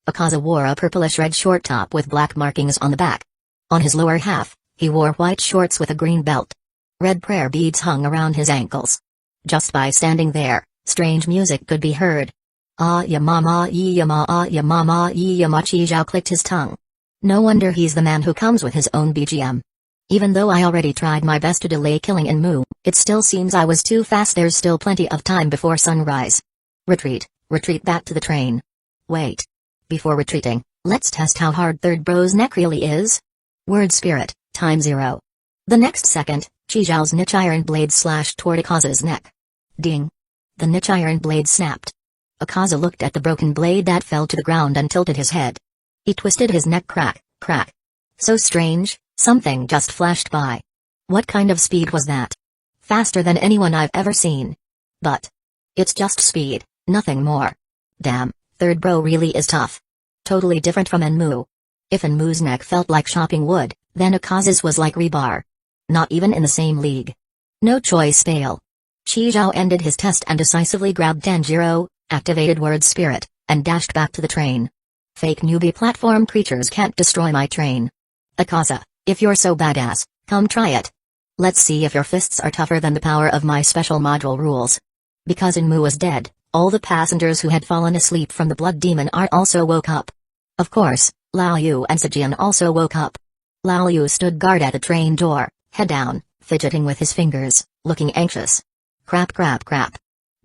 Akaza wore a purplish-red short top with black markings on the back. On his lower half, he wore white shorts with a green belt. Red prayer beads hung around his ankles. Just by standing there, Strange music could be heard. Ah ya mama ya ma ah ya mama ya ma. Qi Zhao clicked his tongue. No wonder he's the man who comes with his own BGM. Even though I already tried my best to delay killing in Mu, it still seems I was too fast. There's still plenty of time before sunrise. Retreat back to the train. Wait. Before retreating, let's test how hard Third Bro's neck really is. Word spirit, time 0. The next second, Qi Zhao's niche iron blade slashed toward Akaza's neck. Ding. The niche iron blade snapped. Akaza looked at the broken blade that fell to the ground and tilted his head. He twisted his neck. Crack, crack. So strange, something just flashed by. What kind of speed was that? Faster than anyone I've ever seen. But it's just speed, nothing more. Damn, Third Bro really is tough. Totally different from Enmu. If Enmu's neck felt like chopping wood, then Akaza's was like rebar. Not even in the same league. No choice fail. Qi Zhao ended his test and decisively grabbed Tanjiro, activated word spirit, and dashed back to the train. Fake newbie platform creatures can't destroy my train. Akaza, if you're so badass, come try it. Let's see if your fists are tougher than the power of my special module rules. Because Enmu was dead, all the passengers who had fallen asleep from the blood demon art also woke up. Of course, Lao Yu and Zijian also woke up. Lao Yu stood guard at the train door, head down, fidgeting with his fingers, looking anxious. Crap.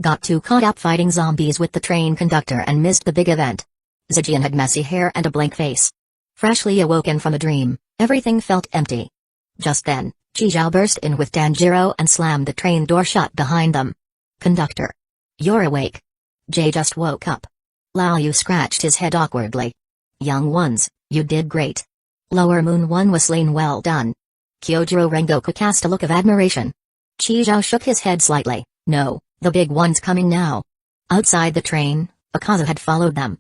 Got too caught up fighting zombies with the train conductor and missed the big event. Zijian had messy hair and a blank face. Freshly awoken from a dream, everything felt empty. Just then, Qi Zhao burst in with Tanjiro and slammed the train door shut behind them. Conductor. You're awake. Jay just woke up. Lao Yu scratched his head awkwardly. Young ones, you did great. Lower Moon 1 was slain, well done. Kyojiro Rengoku cast a look of admiration. Qi Zhao shook his head slightly. No, the big one's coming now. Outside the train, Akaza had followed them.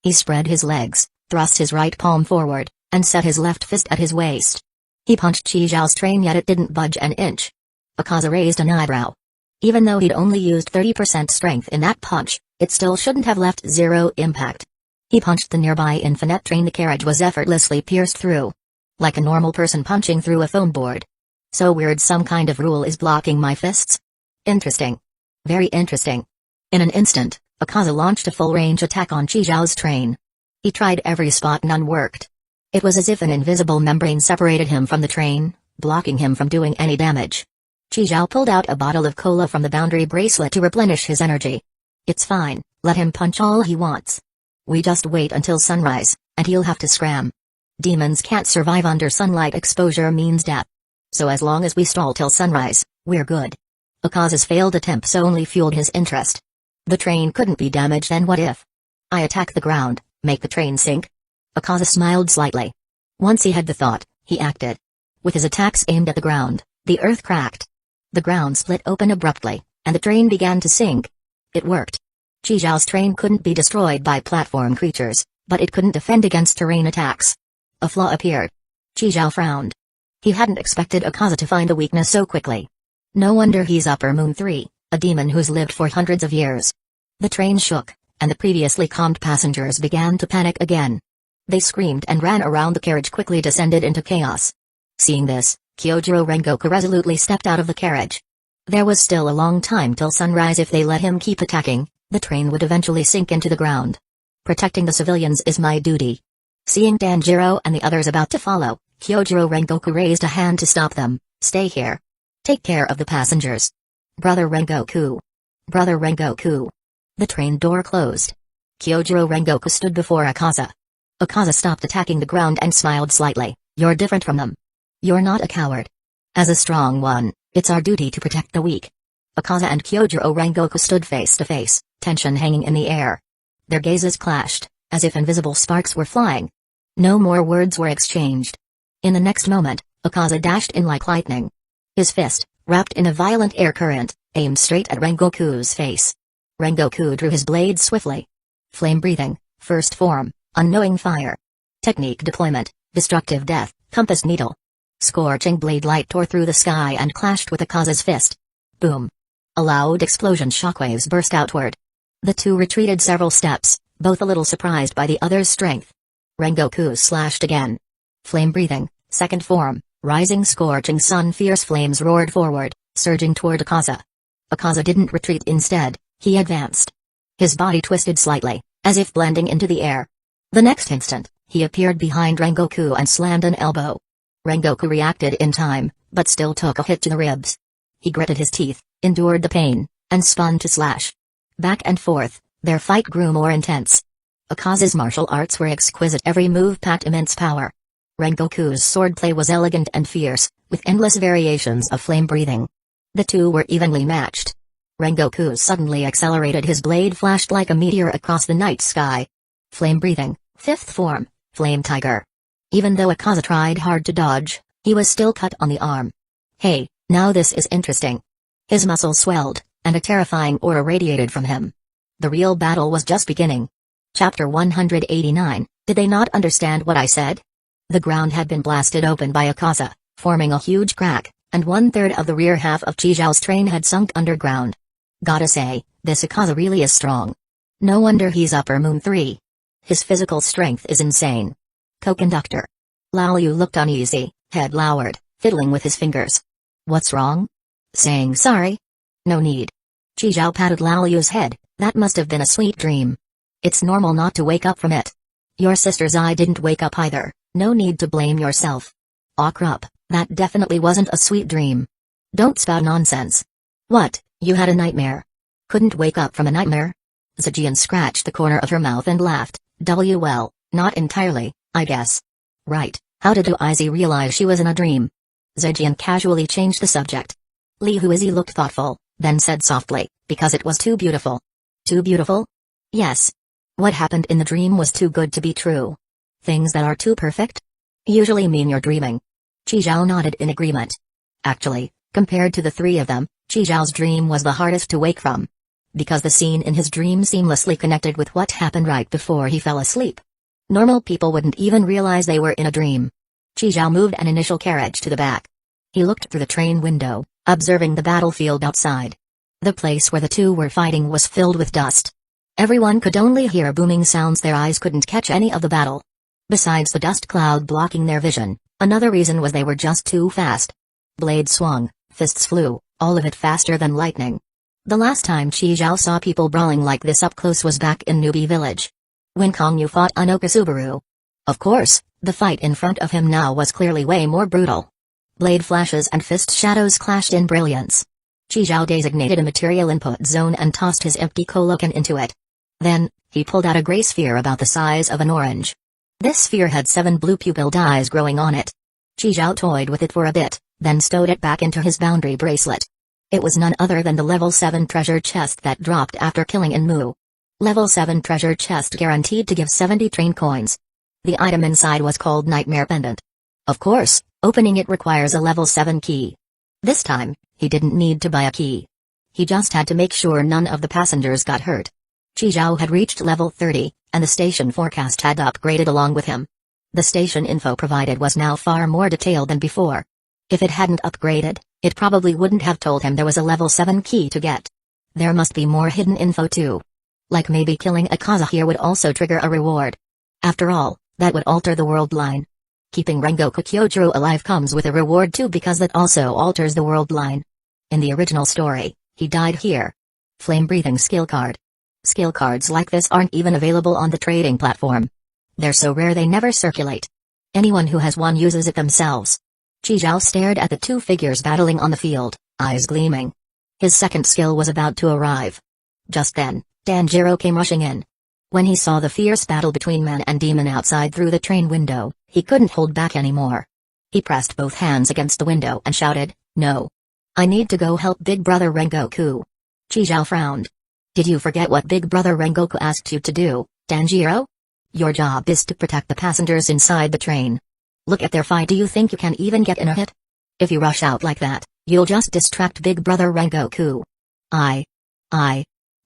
He spread his legs, thrust his right palm forward, and set his left fist at his waist. He punched Qi Zhao's train, yet it didn't budge an inch. Akaza raised an eyebrow. Even though he'd only used 30% strength in that punch, it still shouldn't have left zero impact. He punched the nearby infinite train. The carriage was effortlessly pierced through. Like a normal person punching through a foam board. So weird, some kind of rule is blocking my fists? Interesting. Very interesting. In an instant, Akaza launched a full-range attack on Qi Zhao's train. He tried every spot, none worked. It was as if an invisible membrane separated him from the train, blocking him from doing any damage. Qi Zhao pulled out a bottle of cola from the boundary bracelet to replenish his energy. It's fine, let him punch all he wants. We just wait until sunrise, and he'll have to scram. Demons can't survive under sunlight, exposure means death. So as long as we stall till sunrise, we're good. Akaza's failed attempts only fueled his interest. The train couldn't be damaged, then what if I attack the ground, make the train sink? Akaza smiled slightly. Once he had the thought, he acted. With his attacks aimed at the ground, the earth cracked. The ground split open abruptly, and the train began to sink. It worked. Qi Zhao's train couldn't be destroyed by platform creatures, but it couldn't defend against terrain attacks. A flaw appeared. Qi Zhao frowned. He hadn't expected Akaza to find a weakness so quickly. No wonder he's Upper Moon 3, a demon who's lived for hundreds of years. The train shook, and the previously calmed passengers began to panic again. They screamed and ran around. The carriage quickly descended into chaos. Seeing this, Kyojiro Rengoku resolutely stepped out of the carriage. There was still a long time till sunrise. If they let him keep attacking, the train would eventually sink into the ground. Protecting the civilians is my duty. Seeing Tanjiro and the others about to follow, Kyojiro Rengoku raised a hand to stop them. Stay here. Take care of the passengers. Brother Rengoku. Brother Rengoku. The train door closed. Kyojiro Rengoku stood before Akaza. Akaza stopped attacking the ground and smiled slightly. You're different from them. You're not a coward. As a strong one, it's our duty to protect the weak. Akaza and Kyojiro Rengoku stood face to face, tension hanging in the air. Their gazes clashed, as if invisible sparks were flying. No more words were exchanged. In the next moment, Akaza dashed in like lightning. His fist, wrapped in a violent air current, aimed straight at Rengoku's face. Rengoku drew his blade swiftly. Flame breathing, first form, unknowing fire. Technique deployment, destructive death, compass needle. Scorching blade light tore through the sky and clashed with Akaza's fist. Boom. A loud explosion, shockwaves burst outward. The two retreated several steps, both a little surprised by the other's strength. Rengoku slashed again. Flame breathing, second form, rising scorching sun, fierce flames roared forward, surging toward Akaza. Akaza didn't retreat. Instead, He advanced. His body twisted slightly, as if blending into the air. The next instant, he appeared behind Rengoku and slammed an elbow. Rengoku reacted in time, but still took a hit to the ribs. He gritted his teeth, endured the pain, and spun to slash. Back and forth, their fight grew more intense. Akaza's martial arts were exquisite, every move packed immense power. Rengoku's swordplay was elegant and fierce, with endless variations of flame breathing. The two were evenly matched. Rengoku suddenly accelerated, his blade flashed like a meteor across the night sky. Flame breathing, fifth form, Flame Tiger. Even though Akaza tried hard to dodge, he was still cut on the arm. Hey, now this is interesting. His muscles swelled, and a terrifying aura radiated from him. The real battle was just beginning. Chapter 189, Did they not understand what I said? The ground had been blasted open by Akaza, forming a huge crack, and 1/3 of the rear half of Chijiao's train had sunk underground. Gotta say, this Akaza really is strong. No wonder he's Upper Moon 3. His physical strength is insane. Co-conductor. Lao Yu looked uneasy, head lowered, fiddling with his fingers. What's wrong? Saying sorry? No need. Chijiao patted Lao Yu's head, that must have been a sweet dream. It's normal not to wake up from it. Your sister's eye didn't wake up either, no need to blame yourself. Aw crap, that definitely wasn't a sweet dream. Don't spout nonsense. What, you had a nightmare? Couldn't wake up from a nightmare? Zhejian scratched the corner of her mouth and laughed. Well, not entirely, I guess. Right, how did Uizi realize she was in a dream? Zhejian casually changed the subject. Li Huizi looked thoughtful, then said softly, because it was too beautiful. Too beautiful? Yes. What happened in the dream was too good to be true. Things that are too perfect? Usually mean you're dreaming. Chijiao nodded in agreement. Actually, compared to the three of them, Chijiao's dream was the hardest to wake from. Because the scene in his dream seamlessly connected with what happened right before he fell asleep. Normal people wouldn't even realize they were in a dream. Chijiao moved an initial carriage to the back. He looked through the train window, observing the battlefield outside. The place where the two were fighting was filled with dust. Everyone could only hear booming sounds, their eyes couldn't catch any of the battle. Besides the dust cloud blocking their vision, another reason was they were just too fast. Blades swung, fists flew, all of it faster than lightning. The last time Chijiao saw people brawling like this up close was back in Newbie Village. When Kongyu fought Anoka Subaru. Of course, the fight in front of him now was clearly way more brutal. Blade flashes and fist shadows clashed in brilliance. Chijiao designated a material input zone and tossed his empty colocan into it. Then, he pulled out a gray sphere about the size of an orange. This sphere had 7 blue pupilled eyes growing on it. Chijiao toyed with it for a bit, then stowed it back into his boundary bracelet. It was none other than the level 7 treasure chest that dropped after killing Inmu. Level 7 treasure chest guaranteed to give 70 train coins. The item inside was called Nightmare Pendant. Of course, opening it requires a level 7 key. This time, he didn't need to buy a key. He just had to make sure none of the passengers got hurt. Chijiao had reached level 30, and the station forecast had upgraded along with him. The station info provided was now far more detailed than before. If it hadn't upgraded, it probably wouldn't have told him there was a level 7 key to get. There must be more hidden info too. Like maybe killing Akaza here would also trigger a reward. After all, that would alter the world line. Keeping Rengoku Kyojuro alive comes with a reward too, because that also alters the world line. In the original story, he died here. Flame-breathing skill card. Skill cards like this aren't even available on the trading platform. They're so rare they never circulate. Anyone who has one uses it themselves. Chijiao stared at the two figures battling on the field, eyes gleaming. His second skill was about to arrive. Just then, Tanjiro came rushing in. When he saw the fierce battle between man and demon outside through the train window, he couldn't hold back anymore. He pressed both hands against the window and shouted, "No! I need to go help Big Brother Rengoku." Chijiao frowned. "Did you forget what Big Brother Rengoku asked you to do, Tanjiro? Your job is to protect the passengers inside the train. Look at their fight. Do you think you can even get in a hit? If you rush out like that, you'll just distract Big Brother Rengoku."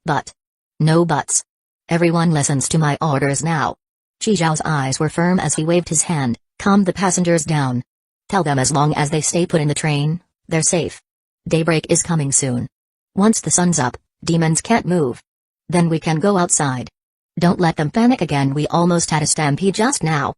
But. No buts. Everyone listens to my orders now. Chijiao's eyes were firm as he waved his hand, calmed the passengers down. Tell them as long as they stay put in the train, they're safe. Daybreak is coming soon. Once the sun's up, demons can't move. Then we can go outside. Don't let them panic again. We almost had a stampede just now.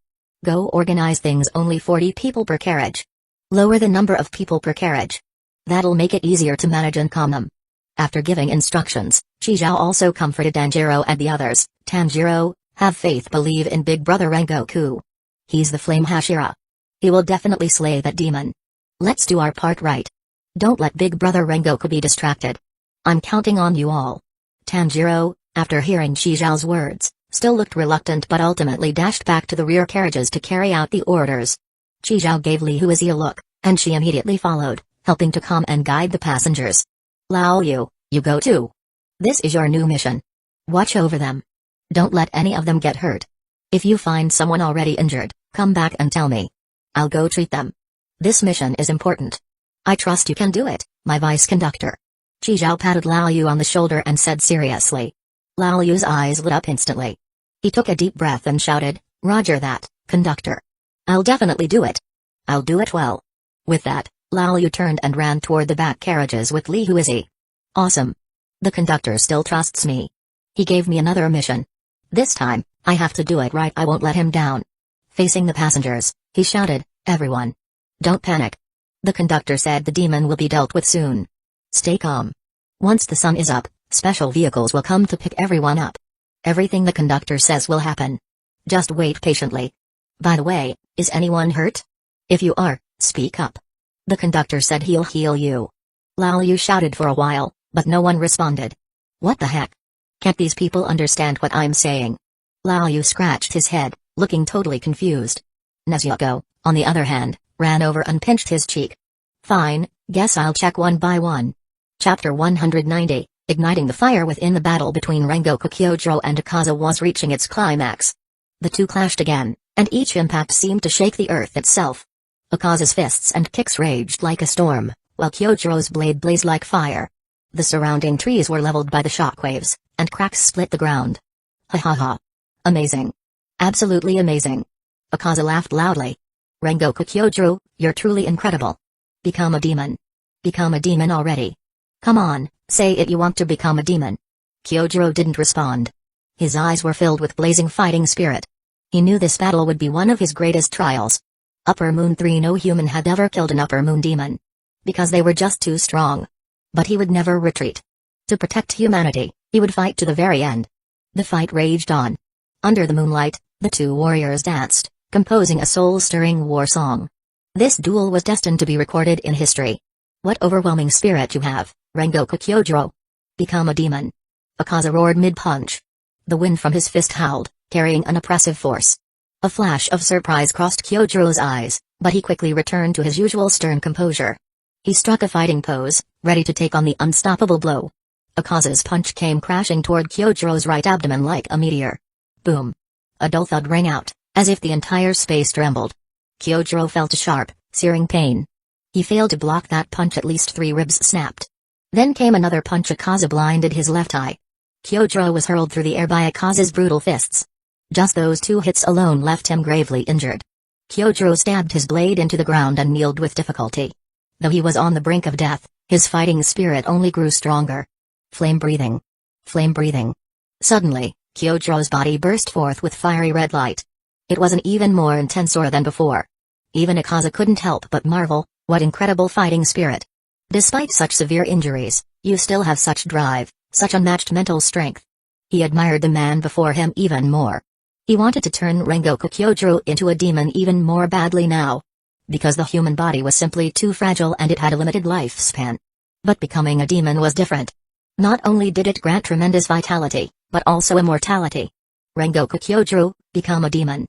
Go organize things. Only 40 people per carriage. Lower the number of people per carriage. That'll make it easier to manage and calm them. After giving instructions, Chizhao also comforted Tanjiro and the others. Tanjiro, have faith, believe in Big Brother Rengoku. He's the Flame Hashira. He will definitely slay that demon. Let's do our part right. Don't let Big Brother Rengoku be distracted. I'm counting on you all. Tanjiro, after hearing Chizhao's words, still looked reluctant but ultimately dashed back to the rear carriages to carry out the orders. Chizhao gave Li Huizi a look, and she immediately followed, helping to calm and guide the passengers. Lao Yu, you go too. This is your new mission. Watch over them. Don't let any of them get hurt. If you find someone already injured, come back and tell me. I'll go treat them. This mission is important. I trust you can do it, my vice conductor. Chizhao patted Lao Yu on the shoulder and said seriously. Lao Yu's eyes lit up instantly. He took a deep breath and shouted, Roger that, conductor. I'll definitely do it. I'll do it well. With that, Lao Yu turned and ran toward the back carriages with Li Huizi. Awesome. The conductor still trusts me. He gave me another mission. This time, I have to do it right. I won't let him down. Facing the passengers, he shouted, everyone. Don't panic. The conductor said the demon will be dealt with soon. Stay calm. Once the sun is up, special vehicles will come to pick everyone up. Everything the conductor says will happen. Just wait patiently. By the way, is anyone hurt? If you are, speak up. The conductor said he'll heal you. Lao Yu shouted for a while, but no one responded. What the heck? Can't these people understand what I'm saying? Lao Yu scratched his head, looking totally confused. Nezuko, on the other hand, ran over and pinched his cheek. Fine, guess I'll check one by one. Chapter 190, Igniting the fire within the battle between Rengoku Kyojuro and Akaza was reaching its climax. The two clashed again, and each impact seemed to shake the earth itself. Akaza's fists and kicks raged like a storm, while Kyojuro's blade blazed like fire. The surrounding trees were leveled by the shockwaves, and cracks split the ground. Ha ha ha. Amazing. Absolutely amazing. Akaza laughed loudly. Rengoku Kyojuro, you're truly incredible. Become a demon. Become a demon already. Come on, say it, you want to become a demon. Kyojuro didn't respond. His eyes were filled with blazing fighting spirit. He knew this battle would be one of his greatest trials. Upper Moon 3, no human had ever killed an Upper Moon demon. Because they were just too strong. But he would never retreat. To protect humanity, he would fight to the very end. The fight raged on. Under the moonlight, the two warriors danced, composing a soul-stirring war song. This duel was destined to be recorded in history. What overwhelming spirit you have, Rengoku Kyojuro. Become a demon. Akaza roared mid-punch. The wind from his fist howled, carrying an oppressive force. A flash of surprise crossed Kyojuro's eyes, but he quickly returned to his usual stern composure. He struck a fighting pose, ready to take on the unstoppable blow. Akaza's punch came crashing toward Kyojuro's right abdomen like a meteor. Boom. A dull thud rang out, as if the entire space trembled. Kyojuro felt a sharp, searing pain. He failed to block that punch, at least 3 ribs snapped. Then came another punch. Akaza blinded his left eye. Kyojuro was hurled through the air by Akaza's brutal fists. Just those 2 hits alone left him gravely injured. Kyojuro stabbed his blade into the ground and kneeled with difficulty. Though he was on the brink of death, his fighting spirit only grew stronger. Flame breathing. Flame breathing. Suddenly, Kyojuro's body burst forth with fiery red light. It was an even more intense aura than before. Even Akaza couldn't help but marvel, what incredible fighting spirit. Despite such severe injuries, you still have such drive, such unmatched mental strength. He admired the man before him even more. He wanted to turn Rengoku Kyojuro into a demon even more badly now. Because the human body was simply too fragile and it had a limited lifespan. But becoming a demon was different. Not only did it grant tremendous vitality, but also immortality. Rengoku Kyojuro, become a demon.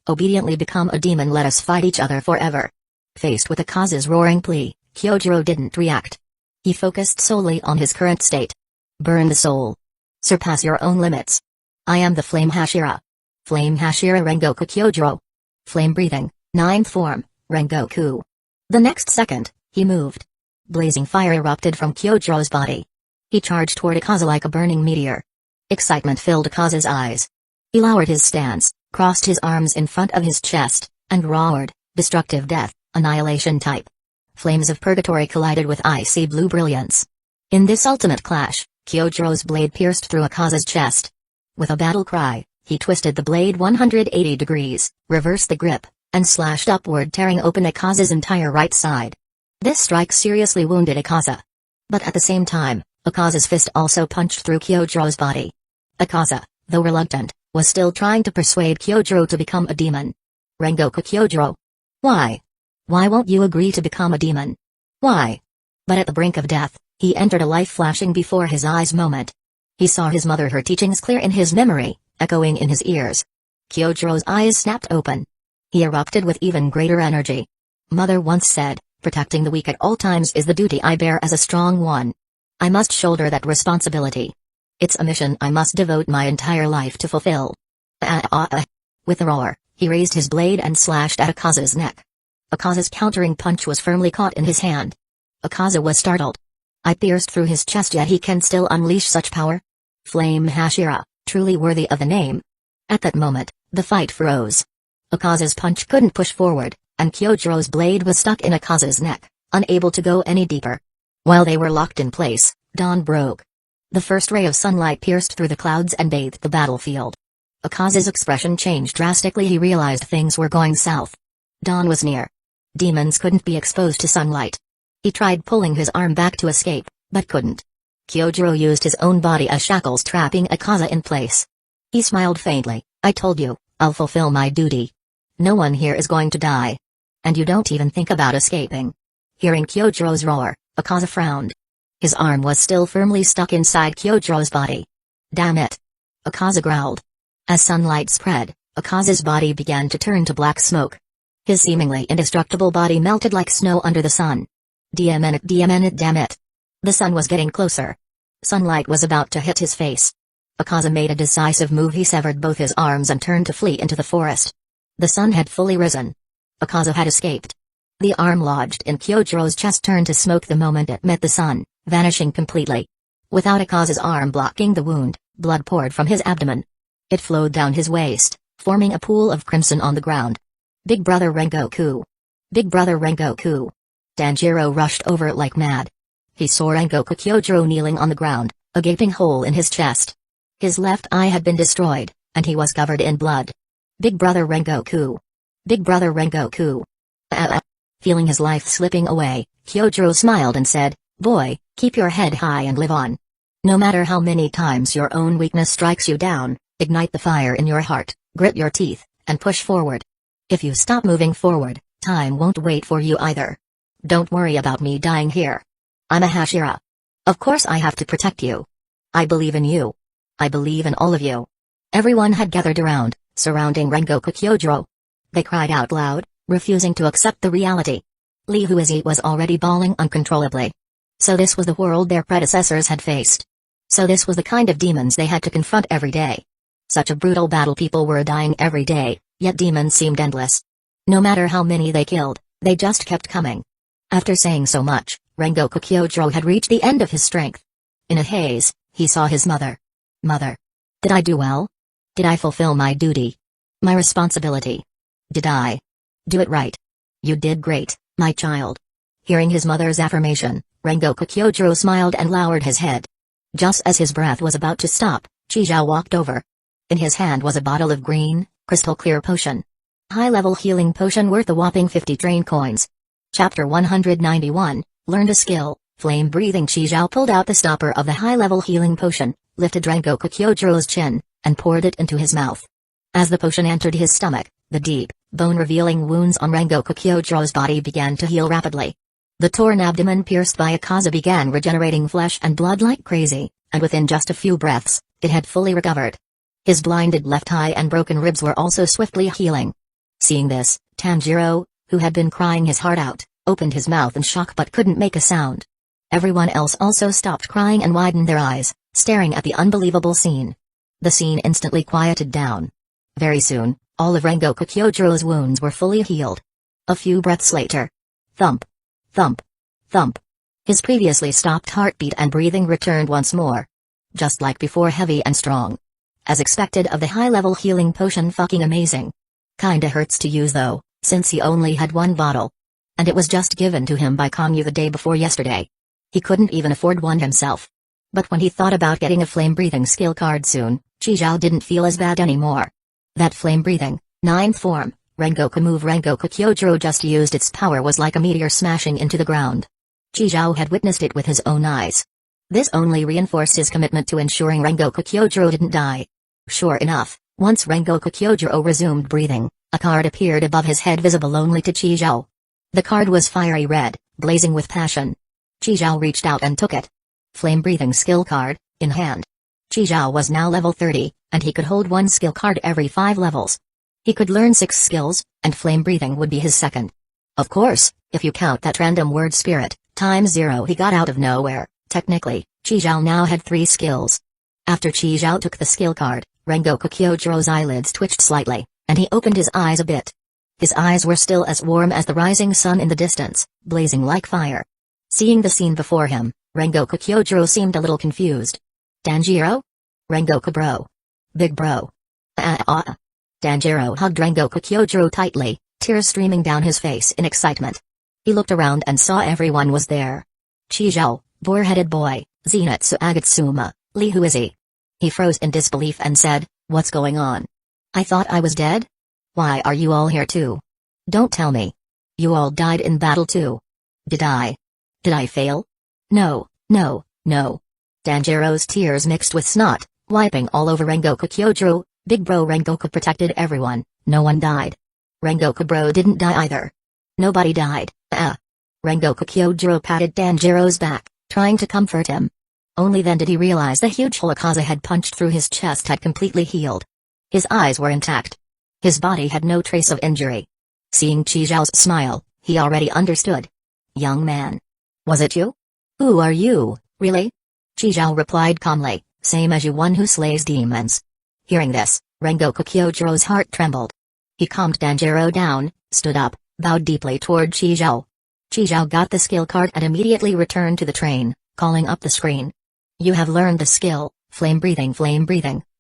Obediently become a demon, let us fight each other forever. Faced with Akaza's roaring plea, Kyojuro didn't react. He focused solely on his current state. Burn the soul. Surpass your own limits. I am the Flame Hashira. Flame Hashira Rengoku Kyojuro. Flame breathing, 9th form, Rengoku. The next second, he moved. Blazing fire erupted from Kyojuro's body. He charged toward Akaza like a burning meteor. Excitement filled Akaza's eyes. He lowered his stance, crossed his arms in front of his chest, and roared, destructive death, annihilation type. Flames of purgatory collided with icy blue brilliance. In this ultimate clash, Kyojuro's blade pierced through Akaza's chest. With a battle cry, he twisted the blade 180 degrees, reversed the grip, and slashed upward, tearing open Akaza's entire right side. This strike seriously wounded Akaza. But at the same time, Akaza's fist also punched through Kyojiro's body. Akaza, though reluctant, was still trying to persuade Kyojiro to become a demon. Rengoku Kyojiro. Why? Why won't you agree to become a demon? Why? But at the brink of death, he entered a life flashing before his eyes moment. He saw his mother, her teachings clear in his memory, echoing in his ears. Kyojiro's eyes snapped open. He erupted with even greater energy. Mother once said, protecting the weak at all times is the duty I bear as a strong one. I must shoulder that responsibility. It's a mission I must devote my entire life to fulfill. With a roar, he raised his blade and slashed at Akaza's neck. Akaza's countering punch was firmly caught in his hand. Akaza was startled. I pierced through his chest, yet he can still unleash such power? Flame Hashira, truly worthy of the name. At that moment, the fight froze. Akaza's punch couldn't push forward, and Kyojiro's blade was stuck in Akaza's neck, unable to go any deeper. While they were locked in place, dawn broke. The first ray of sunlight pierced through the clouds and bathed the battlefield. Akaza's expression changed drastically. He realized things were going south. Dawn was near. Demons couldn't be exposed to sunlight. He tried pulling his arm back to escape, but couldn't. Kyojiro used his own body as shackles, trapping Akaza in place. He smiled faintly. I told you, I'll fulfill my duty. No one here is going to die. And you don't even think about escaping. Hearing Kyojiro's roar, Akaza frowned. His arm was still firmly stuck inside Kyojiro's body. Damn it! Akaza growled. As sunlight spread, Akaza's body began to turn to black smoke. His seemingly indestructible body melted like snow under the sun. Damn it, damn it. The sun was getting closer. Sunlight was about to hit his face. Akaza made a decisive move. He severed both his arms and turned to flee into the forest. The sun had fully risen. Akaza had escaped. The arm lodged in Kyojiro's chest turned to smoke the moment it met the sun, vanishing completely. Without Akaza's arm blocking the wound, blood poured from his abdomen. It flowed down his waist, forming a pool of crimson on the ground. Big Brother Rengoku! Big Brother Rengoku! Tanjiro rushed over like mad. He saw Rengoku Kyojiro kneeling on the ground, a gaping hole in his chest. His left eye had been destroyed, and he was covered in blood. Big Brother Rengoku! Big Brother Rengoku! Feeling his life slipping away, Kyojiro smiled and said, Boy, keep your head high and live on. No matter how many times your own weakness strikes you down, ignite the fire in your heart, grit your teeth, and push forward. If you stop moving forward, time won't wait for you either. Don't worry about me dying here. I'm a Hashira. Of course I have to protect you. I believe in you. I believe in all of you. Everyone had gathered around, surrounding Rengoku Kyojiro. They cried out loud, refusing to accept the reality. Lee Huizi was already bawling uncontrollably. So this was the world their predecessors had faced. So this was the kind of demons they had to confront every day. Such a brutal battle. People were dying every day, yet demons seemed endless. No matter how many they killed, they just kept coming. After saying so much, Rengoku Kyojiro had reached the end of his strength. In a haze, he saw his mother. Mother. Did I do well? Did I fulfill my duty? My responsibility? Did I do it right? You did great, my child. Hearing his mother's affirmation, Rengoku Kyojiro smiled and lowered his head. Just as his breath was about to stop, Chizhao walked over. In his hand was a bottle of green, crystal-clear potion. High-level healing potion worth a whopping 50 train coins. Chapter 191, Learned a Skill, Flame-breathing. Chizhao pulled out the stopper of the high-level healing potion, lifted Rengoku Kyojiro's chin, and poured it into his mouth. As the potion entered his stomach, the deep, bone-revealing wounds on Rengoku Kyojiro's body began to heal rapidly. The torn abdomen pierced by Akaza began regenerating flesh and blood like crazy, and within just a few breaths, it had fully recovered. His blinded left eye and broken ribs were also swiftly healing. Seeing this, Tanjiro, who had been crying his heart out, opened his mouth in shock but couldn't make a sound. Everyone else also stopped crying and widened their eyes, staring at the unbelievable scene. The scene instantly quieted down. Very soon, all of Rengoku Kyojiro's wounds were fully healed. A few breaths later. Thump. Thump. Thump. His previously stopped heartbeat and breathing returned once more. Just like before, heavy and strong. As expected of the high-level healing potion. Fucking amazing. Kinda hurts to use though, since he only had one bottle. And it was just given to him by Kongyu the day before yesterday. He couldn't even afford one himself. But when he thought about getting a flame-breathing skill card soon, Chizhao didn't feel as bad anymore. That flame-breathing, 9th form, Rengoku move Rengoku Kyojiro just used its power was like a meteor smashing into the ground. Chizhao had witnessed it with his own eyes. This only reinforced his commitment to ensuring Rengoku Kyojuro didn't die. Sure enough, once Rengoku Kyojuro resumed breathing, a card appeared above his head, visible only to Chizhou. The card was fiery red, blazing with passion. Chizhou reached out and took it. Flame breathing skill card, in hand. Chizhou was now level 30, and he could hold one skill card every 5 levels. He could learn 6 skills, and flame breathing would be his second. Of course, if you count that random word spirit, times 0 he got out of nowhere, technically, Chizhou now had 3 skills. After Chizhou took the skill card, Rengoku Kyojuro's eyelids twitched slightly, and he opened his eyes a bit. His eyes were still as warm as the rising sun in the distance, blazing like fire. Seeing the scene before him, Rengoku Kyojuro seemed a little confused. Tanjiro? Rengoku bro. Big bro. Tanjiro hugged Rengoku Kyojuro tightly, tears streaming down his face in excitement. He looked around and saw everyone was there. Chizhou, boar-headed boy, Zenitsu Agatsuma, Lee, who is he? He froze in disbelief and said, "What's going on? I thought I was dead? Why are you all here too? Don't tell me. You all died in battle too. Did I? Did I fail? No, no, no." Tanjiro's tears mixed with snot, wiping all over Rengoku Kyojuro. Big bro Rengoku protected everyone, no one died. Rengoku bro didn't die either. Nobody died, Rengoku Kyojuro patted Tanjiro's back, trying to comfort him. Only then did he realize the huge hole Akaza had punched through his chest had completely healed. His eyes were intact. His body had no trace of injury. Seeing Chizhou's smile, he already understood. "Young man. Was it you? Who are you, really?" Chizhou replied calmly, "Same as you, one who slays demons." Hearing this, Rengoku Kyojuro's heart trembled. He calmed Tanjiro down, stood up, bowed deeply toward Chizhou. Chizhou got the skill card and immediately returned to the train, calling up the screen. "You have learned the skill, flame breathing,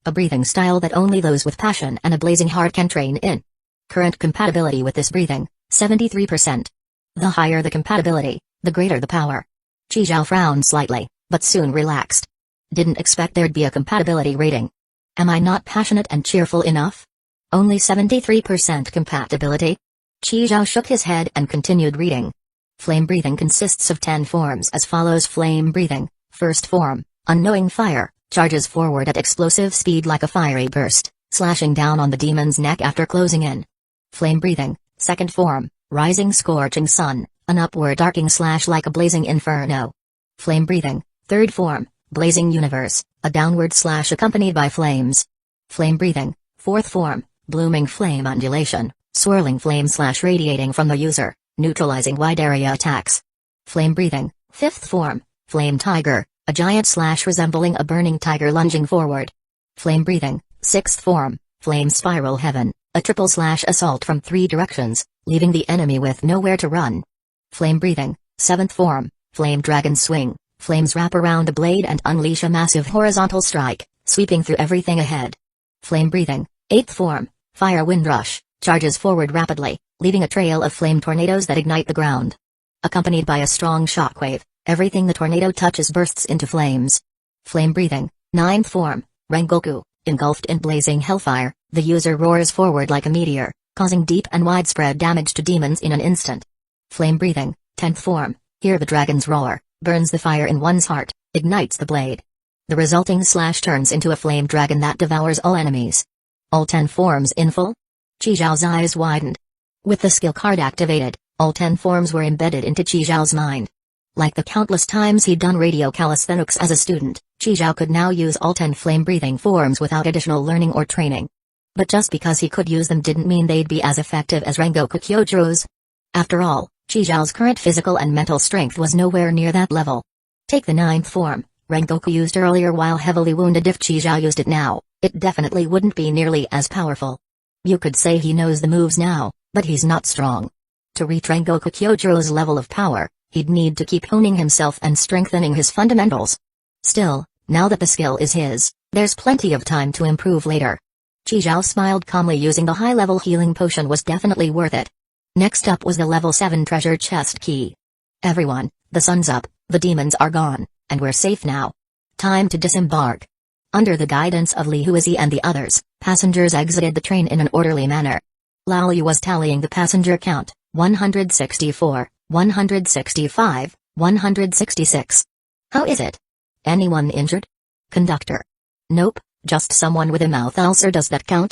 a breathing style that only those with passion and a blazing heart can train in. Current compatibility with this breathing, 73%. The higher the compatibility, the greater the power." Chizhou frowned slightly, but soon relaxed. "Didn't expect there'd be a compatibility rating. Am I not passionate and cheerful enough? Only 73% compatibility?" Chizhou shook his head and continued reading. Flame breathing consists of 10 forms as follows. Flame breathing, first form, unknowing fire, charges forward at explosive speed like a fiery burst, slashing down on the demon's neck after closing in. Flame breathing, second form, rising scorching sun, an upward arcing slash like a blazing inferno. Flame breathing, third form, blazing universe, a downward slash accompanied by flames. Flame breathing, fourth form, blooming flame undulation, swirling flame slash radiating from the user, neutralizing wide area attacks. Flame breathing, fifth form, flame tiger, a giant slash resembling a burning tiger lunging forward. Flame breathing, sixth form, flame spiral heaven, a triple slash assault from 3 directions, leaving the enemy with nowhere to run. Flame breathing, seventh form, flame dragon swing, flames wrap around a blade and unleash a massive horizontal strike, sweeping through everything ahead. Flame breathing, eighth form, fire wind rush, charges forward rapidly, leaving a trail of flame tornadoes that ignite the ground. Accompanied by a strong shockwave, everything the tornado touches bursts into flames. Flame breathing, ninth form, Rengoku, engulfed in blazing hellfire, the user roars forward like a meteor, causing deep and widespread damage to demons in an instant. Flame breathing, 10th form, hear the dragon's roar, burns the fire in one's heart, ignites the blade. The resulting slash turns into a flame dragon that devours all enemies. All 10 forms in full? Chizhou's eyes widened. With the skill card activated, all 10 forms were embedded into Chizhou's mind. Like the countless times he'd done radio calisthenics as a student, Chizhou could now use all 10 flame-breathing forms without additional learning or training. But just because he could use them didn't mean they'd be as effective as Rengoku Kyojuro's. After all, Chizhou's current physical and mental strength was nowhere near that level. Take the 9th form, Rengoku used earlier while heavily wounded. If Chizhou used it now, it definitely wouldn't be nearly as powerful. You could say he knows the moves now, but he's not strong. To reach Rengoku Kyojuro's level of power, he'd need to keep honing himself and strengthening his fundamentals. Still, now that the skill is his, there's plenty of time to improve later. Chizhou smiled calmly. Using the high-level healing potion was definitely worth it. Next up was the level 7 treasure chest key. Everyone, the sun's up, the demons are gone, and we're safe now. Time to disembark. Under the guidance of Li Huizi and the others, passengers exited the train in an orderly manner. Lao Yu was tallying the passenger count, 164, 165, 166. How is it? Anyone injured? Conductor. Nope, just someone with a mouth ulcer. Does that count?